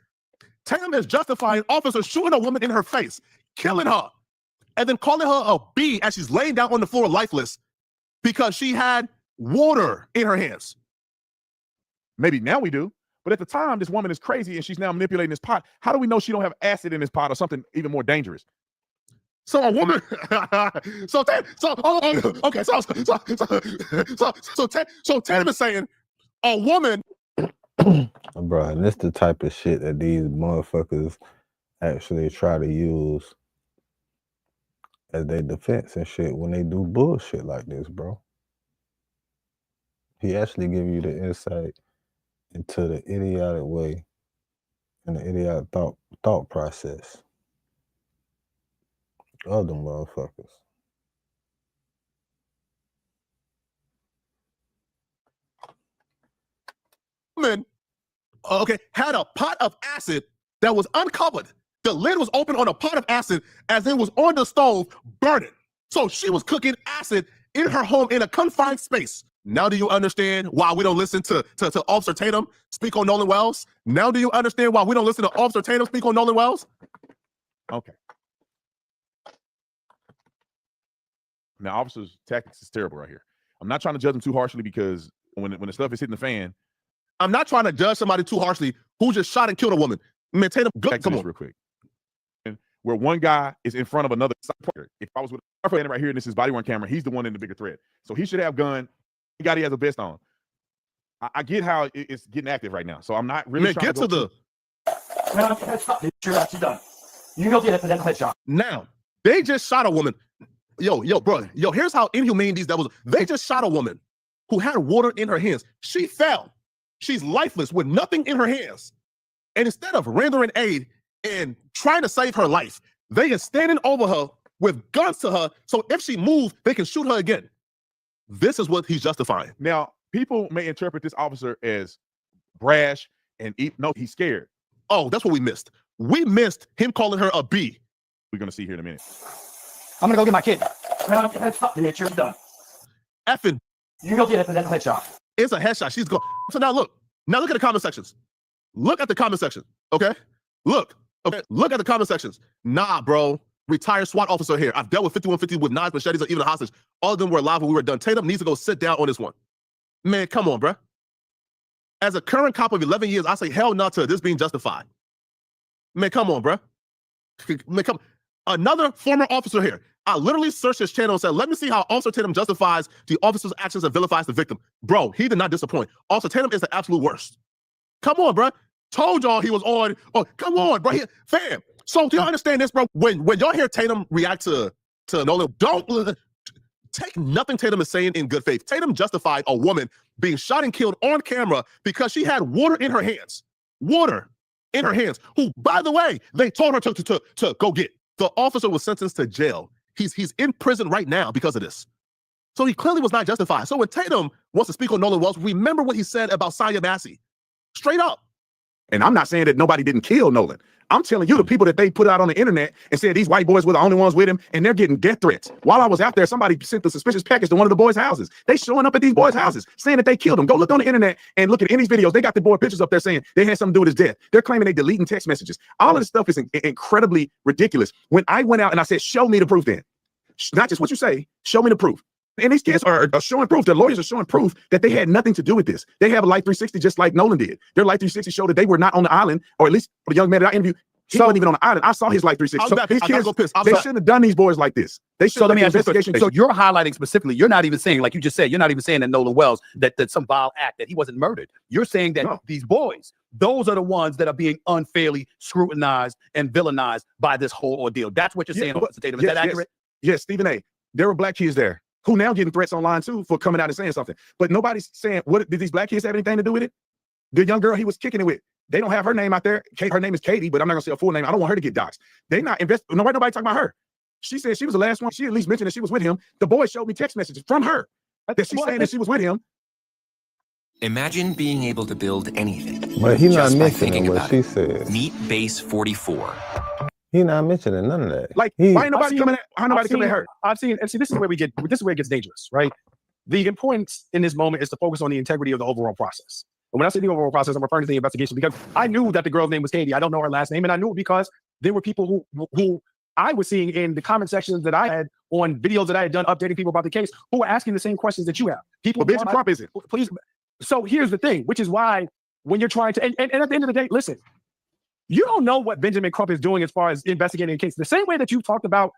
Tatum is justifying officers shooting a woman in her face, killing her, and then calling her a B as she's laying down on the floor lifeless because she had water in her hands. Maybe now we do. But at the time, this woman is crazy and she's now manipulating this pot. How do we know she don't have acid in this pot or something even more dangerous? So a woman, so Tatum is saying a woman. Bro, and this the type of shit that these motherfuckers actually try to use as their defense and shit when they do bullshit like this, bro. He actually give you the insight into the idiotic way and the idiotic thought process of them motherfuckers. Woman, had a pot of acid that was uncovered. The lid was open on a pot of acid as it was on the stove burning. So she was cooking acid in her home in a confined space. Now do you understand why we don't listen to Officer Tatum speak on Nolan Wells? Now do you understand why we don't listen to Officer Tatum speak on Nolan Wells? Okay. Now, officers' tactics is terrible right here. I'm not trying to judge them too harshly because when the stuff is hitting the fan. I'm not trying to judge somebody too harshly who just shot and killed a woman. Man, Tatum, come on. Real quick. And where one guy is in front of another. If I was with a friend right here and this is body-worn camera, he's the one in the bigger threat. So he should have gun. He has a vest on. I get how it's getting active right now. So I'm not really trying get to the. You're actually done. You go get it for that headshot. Now, they just shot a woman. Yo, bro. Yo, here's how inhumane these devils. They just shot a woman who had water in her hands. She fell. She's lifeless with nothing in her hands. And instead of rendering aid and trying to save her life, they are standing over her with guns to her. So if she moves, they can shoot her again. This is what he's justifying. Now, people may interpret this officer as brash and no, he's scared. Oh, that's what we missed. We missed him calling her a B. We're going to see here in a minute. I'm going to go get my kid. You're done. Effing. You go get it for that headshot. It's a headshot. She's gone. So now look at the comment sections. Look at the comment section. Okay. Look at the comment sections. Nah, bro. Retired SWAT officer here. I've dealt with 5150 with knives, machetes, or even a hostage. All of them were alive when we were done. Tatum needs to go sit down on this one. Man, come on, bro. As a current cop of 11 years, I say hell no to this being justified. Man, come on, bro. Man, come. Another former officer here. I literally searched his channel and said, let me see how Officer Tatum justifies the officer's actions and vilifies the victim. Bro, he did not disappoint. Officer Tatum is the absolute worst. Come on, bro. Told y'all he was on. Oh, come on, bro. Fam. So do y'all understand this, bro? When y'all hear Tatum react to Nolan, take nothing Tatum is saying in good faith. Tatum justified a woman being shot and killed on camera because she had water in her hands. Water in her hands, who, by the way, they told her to go get. The officer was sentenced to jail. He's in prison right now because of this. So he clearly was not justified. So when Tatum wants to speak on Nolan Wells, remember what he said about Saya Massey. Straight up. And I'm not saying that nobody didn't kill Nolan. I'm telling you, the people that they put out on the internet and said these white boys were the only ones with him, and they're getting death threats. While I was out there, somebody sent the suspicious package to one of the boys' houses. They showing up at these boys' houses saying that they killed him. Go look on the internet and look at any of these videos. They got the boy pictures up there saying they had something to do with his death. They're claiming they deleting text messages. All of this stuff is incredibly ridiculous. When I went out and I said, show me the proof then. Not just what you say, show me the proof. And these kids are showing proof. Their lawyers are showing proof that they had nothing to do with this. They have a Life 360 just like Nolan did. Their Life 360 showed that they were not on the island, or at least the young man that I interviewed, he wasn't even on the island. I saw his Life 360. So these kids, they shouldn't have done these boys like this. They should. So let me ask you a question. So you're highlighting specifically, you're not even saying, like you just said, you're not even saying that Nolan Wells, that some vile act, that he wasn't murdered. You're saying that these boys, those are the ones that are being unfairly scrutinized and villainized by this whole ordeal. That's what you're saying, Officer Tatum. Is that accurate? Yes, Stephen A. There were black kids there who now getting threats online too for coming out and saying something. But nobody's saying, what did these black kids have anything to do with it? The young girl he was kicking it with, they don't have her name out there. Her name is Katie, but I'm not gonna say her full name. I don't want her to get doxxed. They not nobody talking about her. She said she was the last one. She at least mentioned that she was with him. The boy showed me text messages from her that she's saying that she was with him. Imagine being able to build anything. But he's not just by mentioning thinking what about she it. said. Meet Base 44. He's not mentioning none of that. Like, why ain't nobody coming at her? I've seen, and see, this is where it gets dangerous, right? The importance in this moment is to focus on the integrity of the overall process. And when I say the overall process, I'm referring to the investigation, because I knew that the girl's name was Katie. I don't know her last name, and I knew it because there were people who I was seeing in the comment sections that I had on videos that I had done updating people about the case, who were asking the same questions that you have. People, Benjamin Crump isn't. Please. So here's the thing, which is why when you're trying to, and at the end of the day, listen, you don't know what Benjamin Crump is doing as far as investigating a case. The same way that you talked about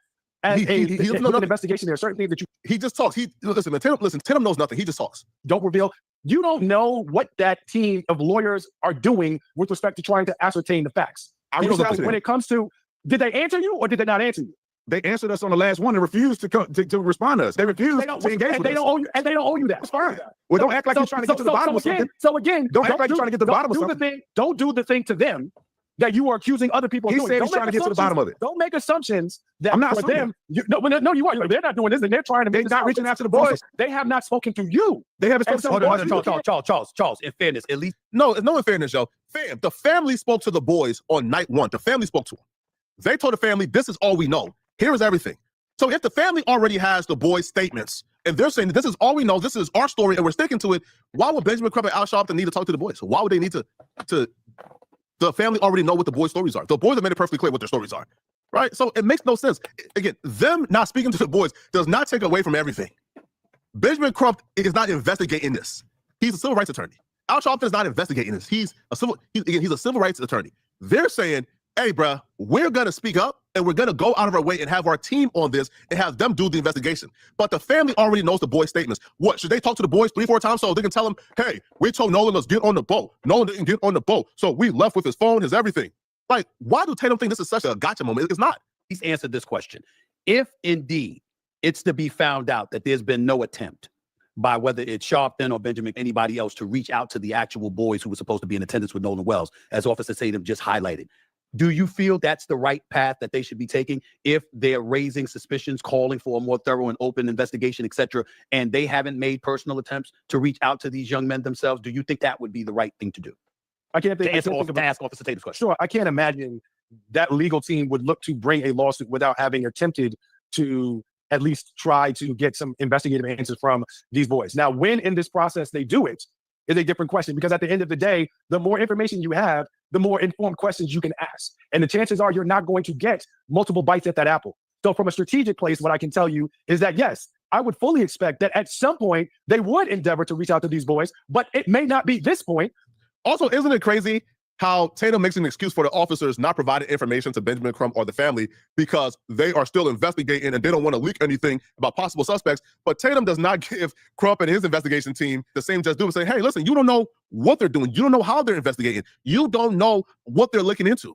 as an investigation, there are certain things that he just talks. Tatum knows nothing. He just talks. Don't reveal. You don't know what that team of lawyers are doing with respect to trying to ascertain the facts. When it comes to, did they answer you or did they not answer you? They answered us on the last one and refused to respond to us. They refused to engage with us. And they don't owe you that. That's fine. Well, don't act like you're trying to get to the bottom of something. So again, don't act like you're trying to get to the bottom of something. Don't do the thing to them that you are accusing other people of doing. He said he's trying to get to the bottom of it. Don't make assumptions that I'm not for them. No, you are. They're not doing this, and they're trying to make. They're not reaching out to the boys. They have not spoken to you. They haven't spoken to the boys. Charles, in fairness, at least. No, it's no in fairness, yo. The family spoke to the boys on night one. The family spoke to them. They told the family, this is all we know. Here is everything. So if the family already has the boys' statements, and they're saying that this is all we know, this is our story, and we're sticking to it, why would Benjamin Crump and Al Sharpton need to talk to the boys? Why would they need to the family already know what the boys' stories are. The boys have made it perfectly clear what their stories are, right? So it makes no sense. Again, them not speaking to the boys does not take away from everything. Benjamin Crump is not investigating this. He's a civil rights attorney. Al Sharpton is not investigating this. He's a civil rights attorney. They're saying, hey, bruh, we're going to speak up and we're going to go out of our way and have our team on this and have them do the investigation. But the family already knows the boys' statements. What, should they talk to the boys 3-4 times so they can tell them, hey, we told Nolan let's get on the boat. Nolan didn't get on the boat. So we left with his phone, his everything. Like, why do Tatum think this is such a gotcha moment? It's not. He's answered this question. If indeed it's to be found out that there's been no attempt by whether it's Sharpton or Benjamin, anybody else, to reach out to the actual boys who were supposed to be in attendance with Nolan Wells, as Officer Tatum just highlighted, do you feel that's the right path that they should be taking if they're raising suspicions, calling for a more thorough and open investigation, etc., and they haven't made personal attempts to reach out to these young men themselves? Do you think that would be the right thing to do? I can't think, to ask Officer Tatum's question. Sure, I can't imagine that legal team would look to bring a lawsuit without having attempted to at least try to get some investigative answers from these boys. Now, when in this process they do it is a different question, because at the end of the day, the more information you have, the more informed questions you can ask. And the chances are you're not going to get multiple bites at that apple. So from a strategic place, what I can tell you is that, yes, I would fully expect that at some point they would endeavor to reach out to these boys, but it may not be this point. Also, isn't it crazy how Tatum makes an excuse for the officers not providing information to Benjamin Crump or the family because they are still investigating and they don't want to leak anything about possible suspects? But Tatum does not give Crump and his investigation team the same just do and say, hey, listen, you don't know what they're doing. You don't know how they're investigating. You don't know what they're looking into.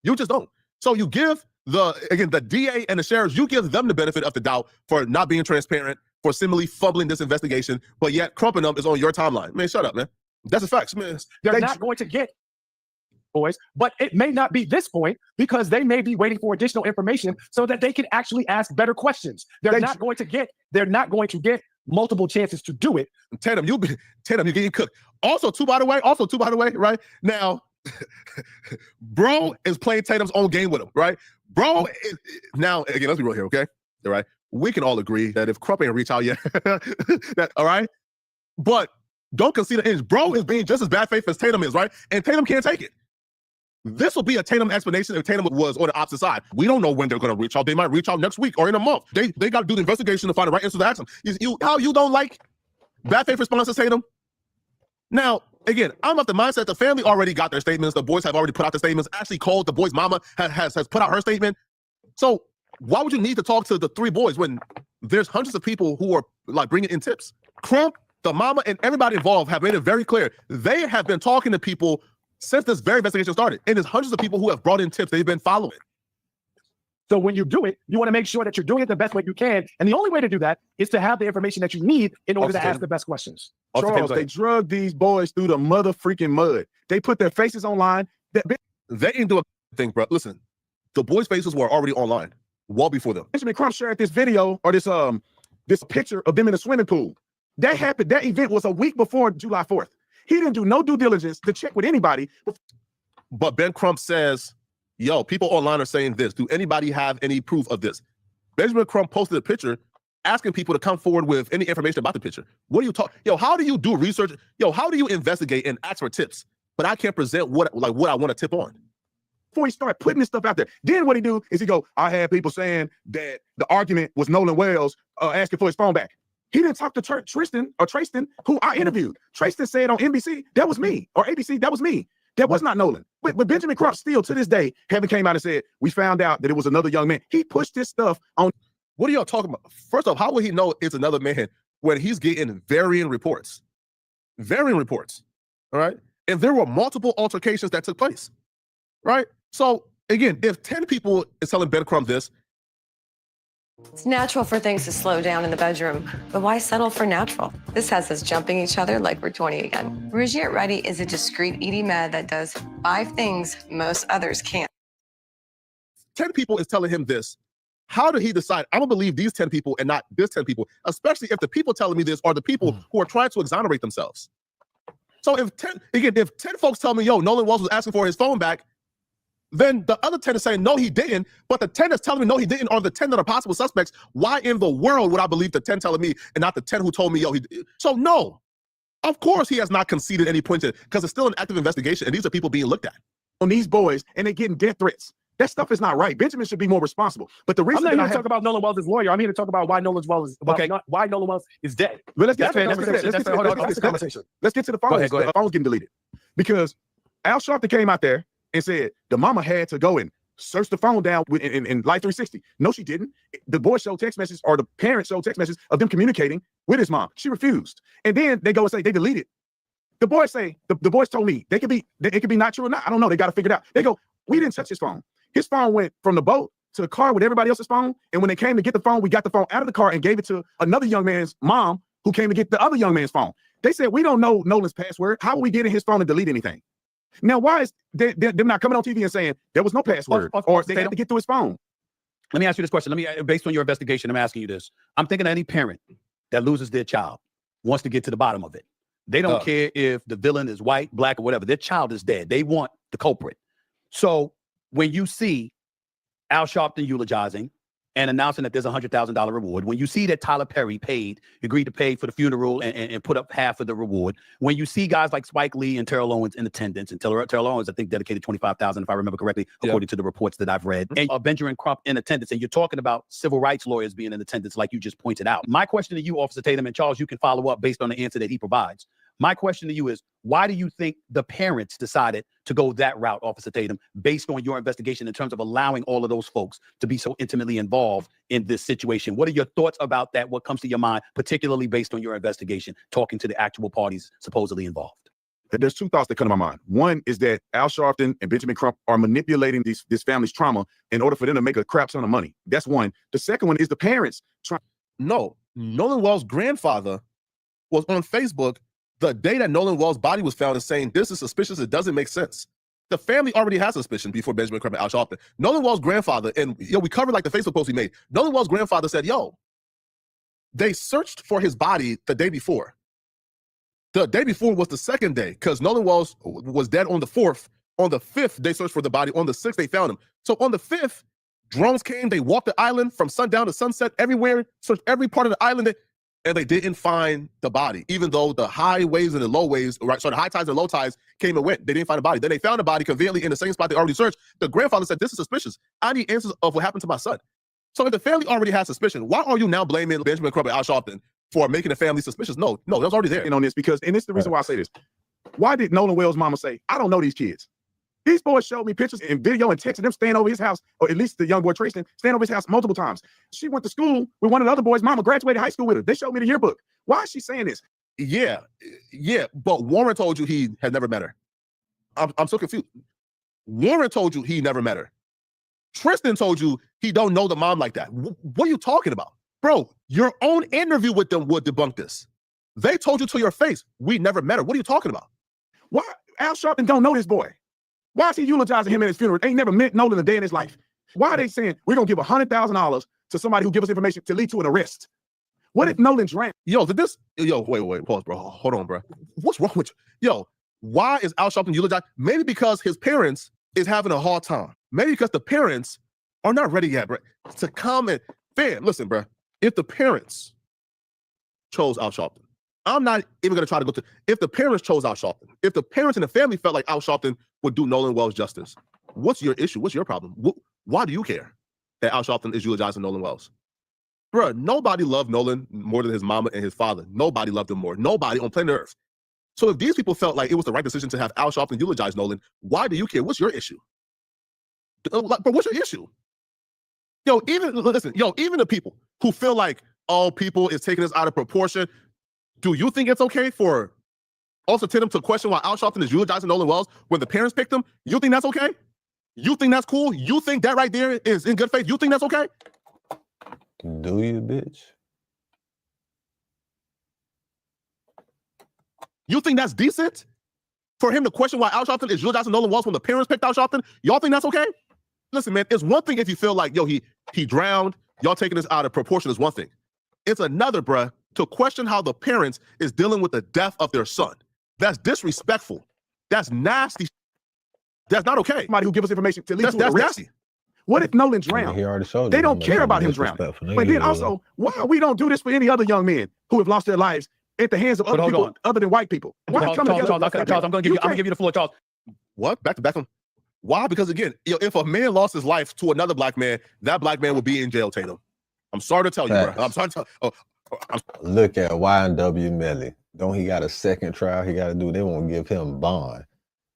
You just don't. So you give the DA and the sheriffs, you give them the benefit of the doubt for not being transparent, for seemingly fumbling this investigation, but yet Crump them is on your timeline. Man, shut up, man. That's a fact, man. They're not going to get boys, but it may not be this point because they may be waiting for additional information so that they can actually ask better questions. They're not going to get multiple chances to do it. Tatum, you're getting cooked. Also, too, by the way, right now, bro is playing Tatum's own game with him, right? Bro, now again, let's be real here, okay? All right, we can all agree that if Crump ain't reach out yet, all right, but don't concede an inch. Bro is being just as bad faith as Tatum is, right? And Tatum can't take it. This will be a Tatum explanation if Tatum was on the opposite side. We don't know when they're going to reach out. They might reach out next week or in a month. They got to do the investigation to find the right answer to ask them. How you don't like bad faith responses, Tatum? Now, again, I'm of the mindset the family already got their statements. The boys have already put out the statements. Ashley called the boys' mama, has put out her statement. So why would you need to talk to the three boys when there's hundreds of people who are like bringing in tips? Crump, the mama, and everybody involved have made it very clear. They have been talking to people since this very investigation started. And there's hundreds of people who have brought in tips they've been following. So when you do it, you want to make sure that you're doing it the best way you can. And the only way to do that is to have the information that you need in order to ask the best questions. Charles, they drug these boys through the mother freaking mud. They put their faces online. They ain't do a thing, bro. Listen, the boys' faces were already online well before them. Benjamin Crump shared this video or this picture of them in a swimming pool. That happened. That event was a week before July 4th. He didn't do no due diligence to check with anybody. But Ben Crump says, yo, people online are saying this. Do anybody have any proof of this? Benjamin Crump posted a picture asking people to come forward with any information about the picture. What do you talk? Yo, how do you do research? Yo, how do you investigate and ask for tips? But I can't present what I want to tip on. Before he started putting this stuff out there, then what he do is he go, I had people saying that the argument was Nolan Wells asking for his phone back. He didn't talk to Tristan, who I interviewed. Tristan said on NBC, that was me, or ABC, that was me. That was not Nolan. But Benjamin Crump still, to this day, haven't came out and said, we found out that it was another young man. He pushed this stuff on. What are y'all talking about? First off, how would he know it's another man when he's getting varying reports? Varying reports, all right? And there were multiple altercations that took place, right? So, again, if 10 people is telling Ben Crump this, It's natural for things to slow down in the bedroom, but why settle for natural? This has us jumping each other like we're 20 again. Regier Ready is a discreet ED med that does 5 things most others can't. 10 people is telling him this. How did he decide, I'm gonna believe these 10 people and not this 10 people, especially if the people telling me this are the people who are trying to exonerate themselves? So if 10 folks tell me, yo, Nolan Wells was asking for his phone back, then the other 10 is saying, no, he didn't. But the 10 that's telling me, no, he didn't, are the 10 that are possible suspects. Why in the world would I believe the 10 telling me and not the 10 who told me, yo, he did? So no, of course he has not conceded any point to it because it's still an active investigation and these are people being looked at. On these boys and they're getting death threats. That stuff is not right. Benjamin should be more responsible. But the reason I'm not here to talk about Nolan Wells' lawyer. I'm here to talk about why Nolan Wells is dead. But let's get to the phones. Go ahead. The phone's getting deleted. Because Al Sharpton came out there and said the mama had to go and search the phone down in Life 360. No, she didn't. The boy showed text messages, or the parents showed text messages of them communicating with his mom. She refused. And then they go and say they deleted. The boys say, the boys told me it could be not true or not. I don't know. They got to figure it out. They go, we didn't touch his phone. His phone went from the boat to the car with everybody else's phone. And when they came to get the phone, we got the phone out of the car and gave it to another young man's mom who came to get the other young man's phone. They said, we don't know Nolan's password. How are we getting his phone to delete anything? Now, why is them not coming on TV and saying there was no password or they had to get to his phone? Let me ask you this question. Based on your investigation, I'm asking you this. I'm thinking any parent that loses their child wants to get to the bottom of it. They don't care if the villain is white, black, or whatever. Their child is dead. They want the culprit. So when you see Al Sharpton eulogizing and announcing that there's a $100,000 reward, when you see that Tyler Perry agreed to pay for the funeral and put up half of the reward, when you see guys like Spike Lee and Terrell Owens in attendance, and Terrell Owens, I think, dedicated $25,000, if I remember correctly, according to the reports that I've read, and Benjamin Crump in attendance, and you're talking about civil rights lawyers being in attendance, like you just pointed out. My question to you, Officer Tatum, and Charles, you can follow up based on the answer that he provides. My question to you is, why do you think the parents decided to go that route, Officer Tatum, based on your investigation in terms of allowing all of those folks to be so intimately involved in this situation? What are your thoughts about that? What comes to your mind, particularly based on your investigation, talking to the actual parties supposedly involved? There's two thoughts that come to my mind. One is that Al Sharpton and Benjamin Crump are manipulating this family's trauma in order for them to make a crap ton of money. That's one. The second one is the parents trying. No, Nolan Wells' grandfather was on Facebook the day that Nolan Wells' body was found and saying, this is suspicious, it doesn't make sense. The family already has suspicion before Benjamin Crump and Al Sharpton. Nolan Wells' grandfather, and we covered like the Facebook post he made. Nolan Wells' grandfather said, they searched for his body the day before. The day before was the second day because Nolan Wells was dead on the 4th. On the 5th, they searched for the body. On the 6th, they found him. So on the 5th, drones came. They walked the island from sundown to sunset, everywhere, searched every part of the island, and they didn't find the body, even though the high waves and the low waves, right? So the high tides and low tides came and went. They didn't find the body. Then they found the body conveniently in the same spot they already searched. The grandfather said, this is suspicious. I need answers of what happened to my son. So if the family already has suspicion, why are you now blaming Benjamin Crump and Al Sharpton for making the family suspicious? No, that was already there. On this because, and this is the reason why I say this. Why did Nolan Wells' mama say, I don't know these kids? These boys showed me pictures and video and texted them staying over his house, or at least the young boy Tristan, staying over his house multiple times. She went to school with one of the other boys' mama, graduated high school with her. They showed me the yearbook. Why is she saying this? Yeah, but Warren told you he had never met her. I'm so confused. Warren told you he never met her. Tristan told you he don't know the mom like that. What are you talking about? Bro, your own interview with them would debunk this. They told you to your face, we never met her. What are you talking about? Why? Al Sharpton don't know this boy. Why is he eulogizing him at his funeral? Ain't never met Nolan a day in his life. Why are they saying we're going to give $100,000 to somebody who gives us information to lead to an arrest? What if Nolan drank? Wait, pause, bro. Hold on, bro. What's wrong with you? Why is Al Sharpton eulogizing? Maybe because his parents is having a hard time. Maybe because the parents are not ready yet, bro, to come and, fam, listen, bro. If the parents chose Al Sharpton, I'm not even going to try to go to, if the parents chose Al Sharpton, if the parents and the family felt like Al Sharpton would do Nolan Wells justice, what's your issue? What's your problem? Why do you care that Al Sharpton is eulogizing Nolan Wells? Bro, nobody loved Nolan more than his mama and his father. Nobody loved him more. Nobody on planet Earth. So if these people felt like it was the right decision to have Al Sharpton eulogize Nolan, why do you care? What's your issue? But what's your issue? Even the people who feel like, people is taking this out of proportion, do you think it's okay for Officer Tatum to question why Al Sharpton is eulogizing Nolan Wells when the parents picked him? You think that's okay? You think that's cool? You think that right there is in good faith? You think that's okay? Do you, bitch? You think that's decent for him to question why Al Sharpton is eulogizing Nolan Wells when the parents picked Al Sharpton? Y'all think that's okay? Listen, man, it's one thing if you feel like, he drowned, y'all taking this out of proportion is one thing. It's another, bruh, to question how the parents is dealing with the death of their son. That's disrespectful. That's nasty. That's not okay. Somebody who gives us information to lead to that's arrest. nasty. What if Nolan drowned? He already showed They don't care about him drowning. But then also, why we don't do this for any other young men who have lost their lives at the hands of other people other than white people? Charles, I'm going to give you the floor, Charles. What? Back to Beckham. Why? Because again, if a man lost his life to another black man, that black man would be in jail, Tatum. I'm sorry to tell you, bro. I'm sorry to tell Look at Y&W Melly. Don't he got a second trial he got to do? They won't give him bond.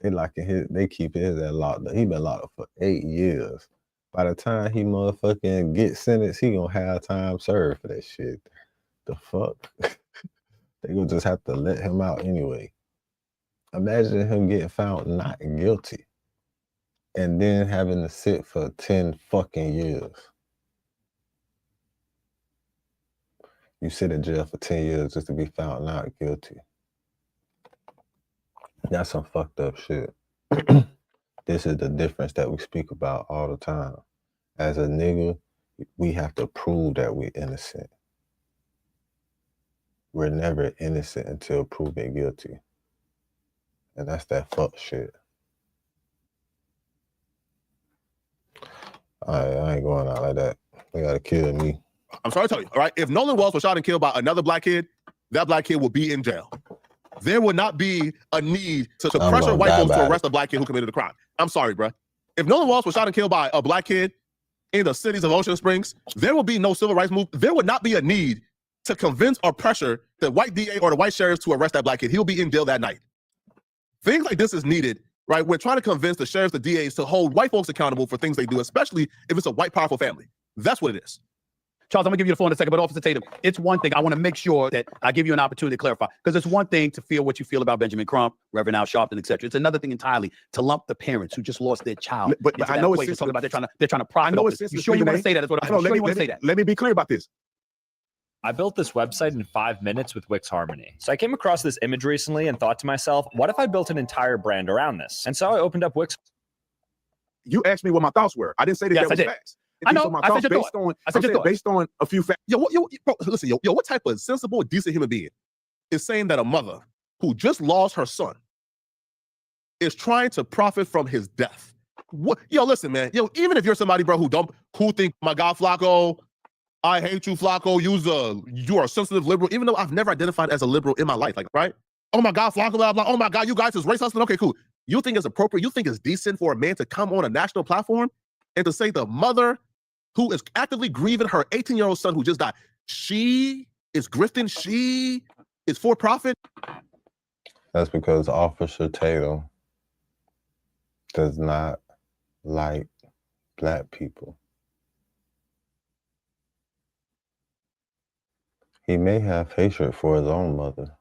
They keep his ass locked up. He been locked up for 8 years. By the time he motherfucking get sentenced, he gonna have time served for that shit. The fuck? They gonna just have to let him out anyway. Imagine him getting found not guilty and then having to sit for 10 fucking years. You sit in jail for 10 years just to be found not guilty. That's some fucked up shit. This is the difference that we speak about all the time. As a nigga, we have to prove that we're innocent. We're never innocent until proven guilty. And that's that fuck shit. I ain't going out like that. They gotta kill me. I'm sorry to tell you, all right? If Nolan Wells was shot and killed by another black kid, that black kid will be in jail. There would not be a need to pressure white folks to arrest a black kid who committed a crime. I'm sorry, bro. If Nolan Wells was shot and killed by a black kid in the cities of Ocean Springs, there will be no civil rights move. There would not be a need to convince or pressure the white DA or the white sheriffs to arrest that black kid. He'll be in jail that night. Things like this is needed, right? We're trying to convince the sheriffs, the DAs to hold white folks accountable for things they do, especially if it's a white powerful family. That's what it is. Charles, I'm gonna give you the floor in a second, but Officer Tatum, it's one thing. I want to make sure that I give you an opportunity to clarify, because it's one thing to feel what you feel about Benjamin Crump, Reverend Al Sharpton, etc. It's another thing entirely to lump the parents who just lost their child. But I know it's talking about they're trying to profit. I know off it's this. You sensitive, sure you want to Stephen say that? That's what I'm No, sure you want to say that. Let me be clear about this. I built this website in 5 minutes with Wix Harmony. So I came across this image recently and thought to myself, what if I built an entire brand around this? And so I opened up Wix. You asked me what my thoughts were. I didn't say that that was facts. I know. My I thoughts said your thought. I said your thought. Based on a few facts. Bro, listen, what type of sensible, decent human being is saying that a mother who just lost her son is trying to profit from his death? What? Listen, man. Even if you're somebody, bro, who think my guy Flacco, I hate you, Flacco. You are a sensitive liberal, even though I've never identified as a liberal in my life, like, right? Oh my God, Flacco, blah, blah. Oh my God, you guys is race hustling. Okay, cool. You think it's appropriate? You think it's decent for a man to come on a national platform and to say the mother who is actively grieving her 18-year-old son who just died, she is grifting, she is for profit? That's because Officer Tatum does not like black people. He may have hatred for his own mother.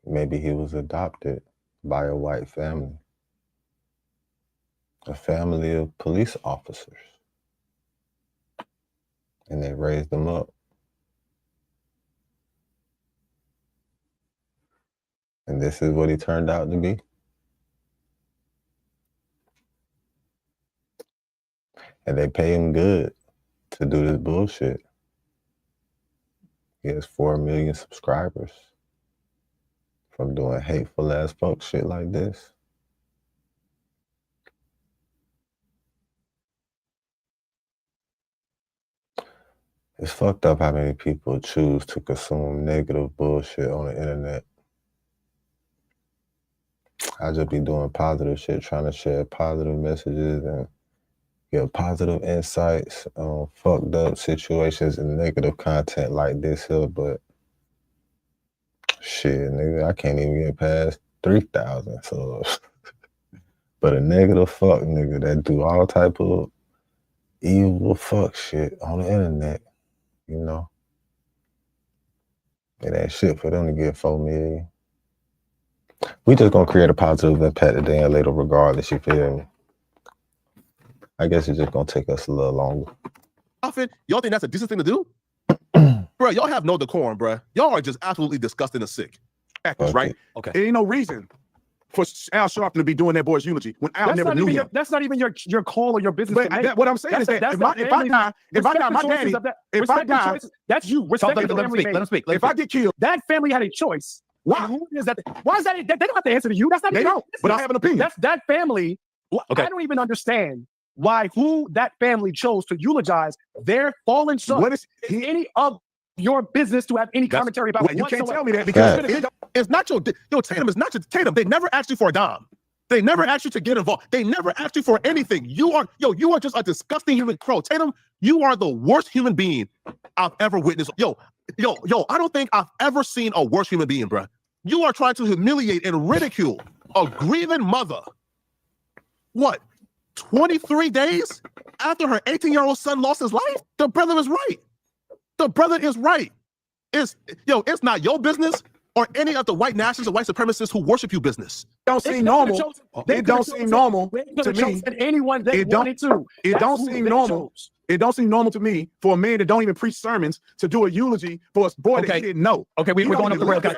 Maybe he was adopted by a white family, a family of police officers, and they raised him up. And this is what he turned out to be. And they pay him good to do this bullshit. He has 4 million subscribers from doing hateful ass fuck shit like this. It's fucked up how many people choose to consume negative bullshit on the internet. I just be doing positive shit, trying to share positive messages and get positive insights on fucked up situations and negative content like this here, but shit, nigga, I can't even get past 3,000 subs. But a negative fuck nigga that do all type of evil fuck shit on the internet, it ain't shit for them to get 4 million. We just gonna create a positive impact today and later regardless, you feel me? I guess it's just gonna take us a little longer. Often, y'all think that's a decent thing to do? Bro, y'all have no decorum, bro. Y'all are just absolutely disgusting and sick. Actors, right? Okay. There ain't no reason for Al Sharpton to be doing that boy's eulogy when Al never knew him. That's not even your call or your business. But what I'm saying is that if I die, my daddy, if I die, that's you. Respect the family. Let him speak. If I get killed, that family had a choice. Why? Who is that? Why is that? They don't have to answer to you. That's not. They don't. But I have an opinion. That's that family. Okay. I don't even understand why that family chose to eulogize their fallen son. What is any of your business to have any commentary about? Well, you can't tell me that because it's not Tatum is not your Tatum. They never asked you for a dime. They never asked you to get involved. They never asked you for anything. You are just a disgusting human crow. Tatum, you are the worst human being I've ever witnessed. Yo, I don't think I've ever seen a worse human being, bro. You are trying to humiliate and ridicule a grieving mother. What? 23 days after her 18-year-old son lost his life? The brother is right. The brother is right. It's not your business or any of the white nationalists or white supremacists who worship you business. Don't seem normal. It don't seem normal to me. Anyone they wanted to. It don't seem normal. It don't seem normal to me for a man that don't even preach sermons to do a eulogy for a boy that he didn't know. Okay, we're going off the rails. We're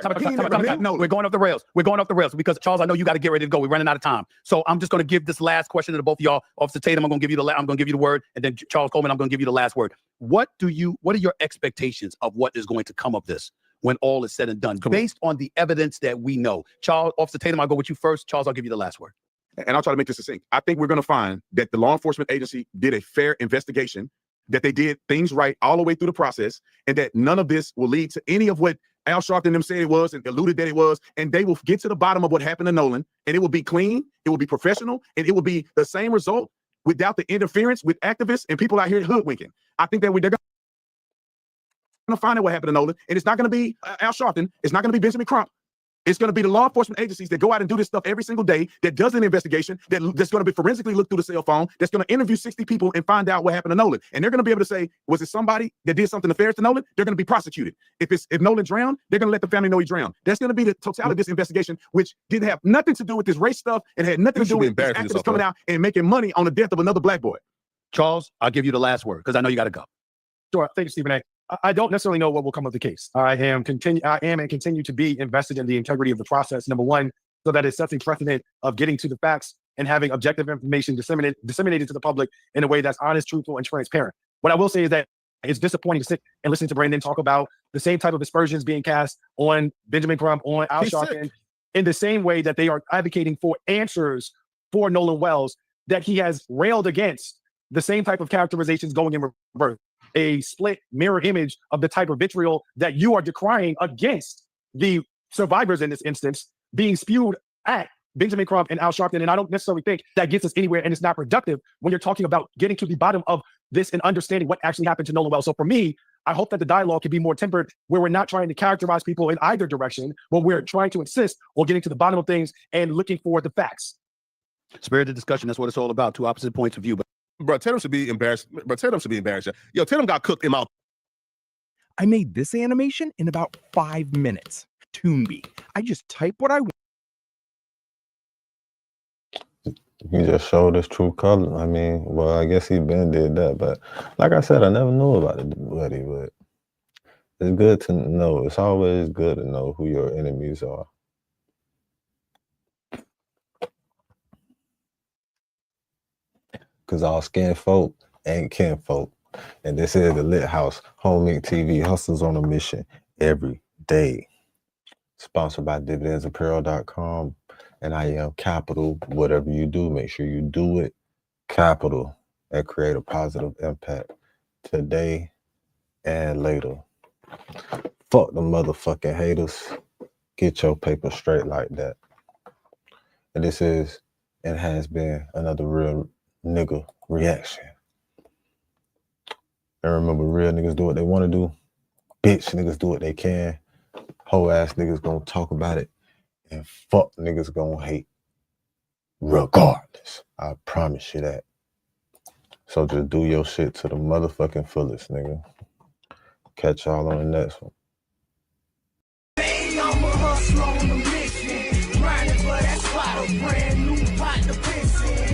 going off the rails. We're going off the rails because Charles, I know you got to get ready to go. We're running out of time, so I'm just going to give this last question to both of y'all. Officer Tatum, I'm going to give you the word, and then Charles Coleman, I'm going to give you the last word. What are your expectations of what is going to come of this when all is said and done, based on the evidence that we know? Charles, Officer Tatum, I'll go with you first. Charles, I'll give you the last word. And I'll try to make this succinct. I think we're going to find that the law enforcement agency did a fair investigation, that they did things right all the way through the process, and that none of this will lead to any of what Al Sharpton them said it was and alluded that it was, and they will get to the bottom of what happened to Nolan, and it will be clean, it will be professional, and it will be the same result without the interference with activists and people out here hoodwinking. I think that they're going to find out what happened to Nolan, and it's not going to be Al Sharpton, it's not going to be Benjamin Crump, It's going to be the law enforcement agencies that go out and do this stuff every single day, that does an investigation, that's going to be forensically look through the cell phone, that's going to interview 60 people and find out what happened to Nolan. And they're going to be able to say, was it somebody that did something nefarious to Nolan? They're going to be prosecuted. If Nolan drowned, they're going to let the family know he drowned. That's going to be the totality of this investigation, which didn't have nothing to do with this race stuff and had nothing to do with these activists coming out and making money on the death of another black boy. Charles, I'll give you the last word because I know you got to go. Sure. Thank you, Stephen A. I don't necessarily know what will come of the case. I am and continue to be invested in the integrity of the process, number one, so that it sets a precedent of getting to the facts and having objective information disseminated to the public in a way that's honest, truthful, and transparent. What I will say is that it's disappointing to sit and listen to Brandon talk about the same type of aspersions being cast on Benjamin Crump, on Al Sharpton, in the same way that they are advocating for answers for Nolan Wells, that he has railed against the same type of characterizations going in reverse. A split mirror image of the type of vitriol that you are decrying against the survivors in this instance being spewed at Benjamin Crump and Al Sharpton. And I don't necessarily think that gets us anywhere, and it's not productive when you're talking about getting to the bottom of this and understanding what actually happened to Nolan Wells. So for me, I hope that the dialogue can be more tempered, where we're not trying to characterize people in either direction, but we're trying to insist on getting to the bottom of things and looking for the facts. Spirited discussion, that's what it's all about. Two opposite points of view. But Bro, Tatum should be embarrassed. Bro, Tatum should be embarrassed. Yo, Tatum got cooked in my... I made this animation in about 5 minutes. Toonby. I just type what I want. He just showed his true color. I mean, well, I guess he been did that, but like I said, I never knew about it, buddy. But it's good to know. It's always good to know who your enemies are. Because all skin folk ain't kin folk. And this is the Lit House, Home Link TV, hustles on a mission every day. Sponsored by dividendsapparel.com. And I am Capital. Whatever you do, make sure you do it capital and create a positive impact today and later. Fuck the motherfucking haters. Get your paper straight like that. And this is and has been another real nigga reaction. And remember, real niggas do what they want to do. Bitch niggas do what they can. Whole ass niggas gonna talk about it. And fuck niggas gonna hate. Regardless. I promise you that. So just do your shit to the motherfucking fullest, nigga. Catch y'all on the next one. Hey, I'm a hustler on a mission. Grinding for that spot, a brand new pot to piss in.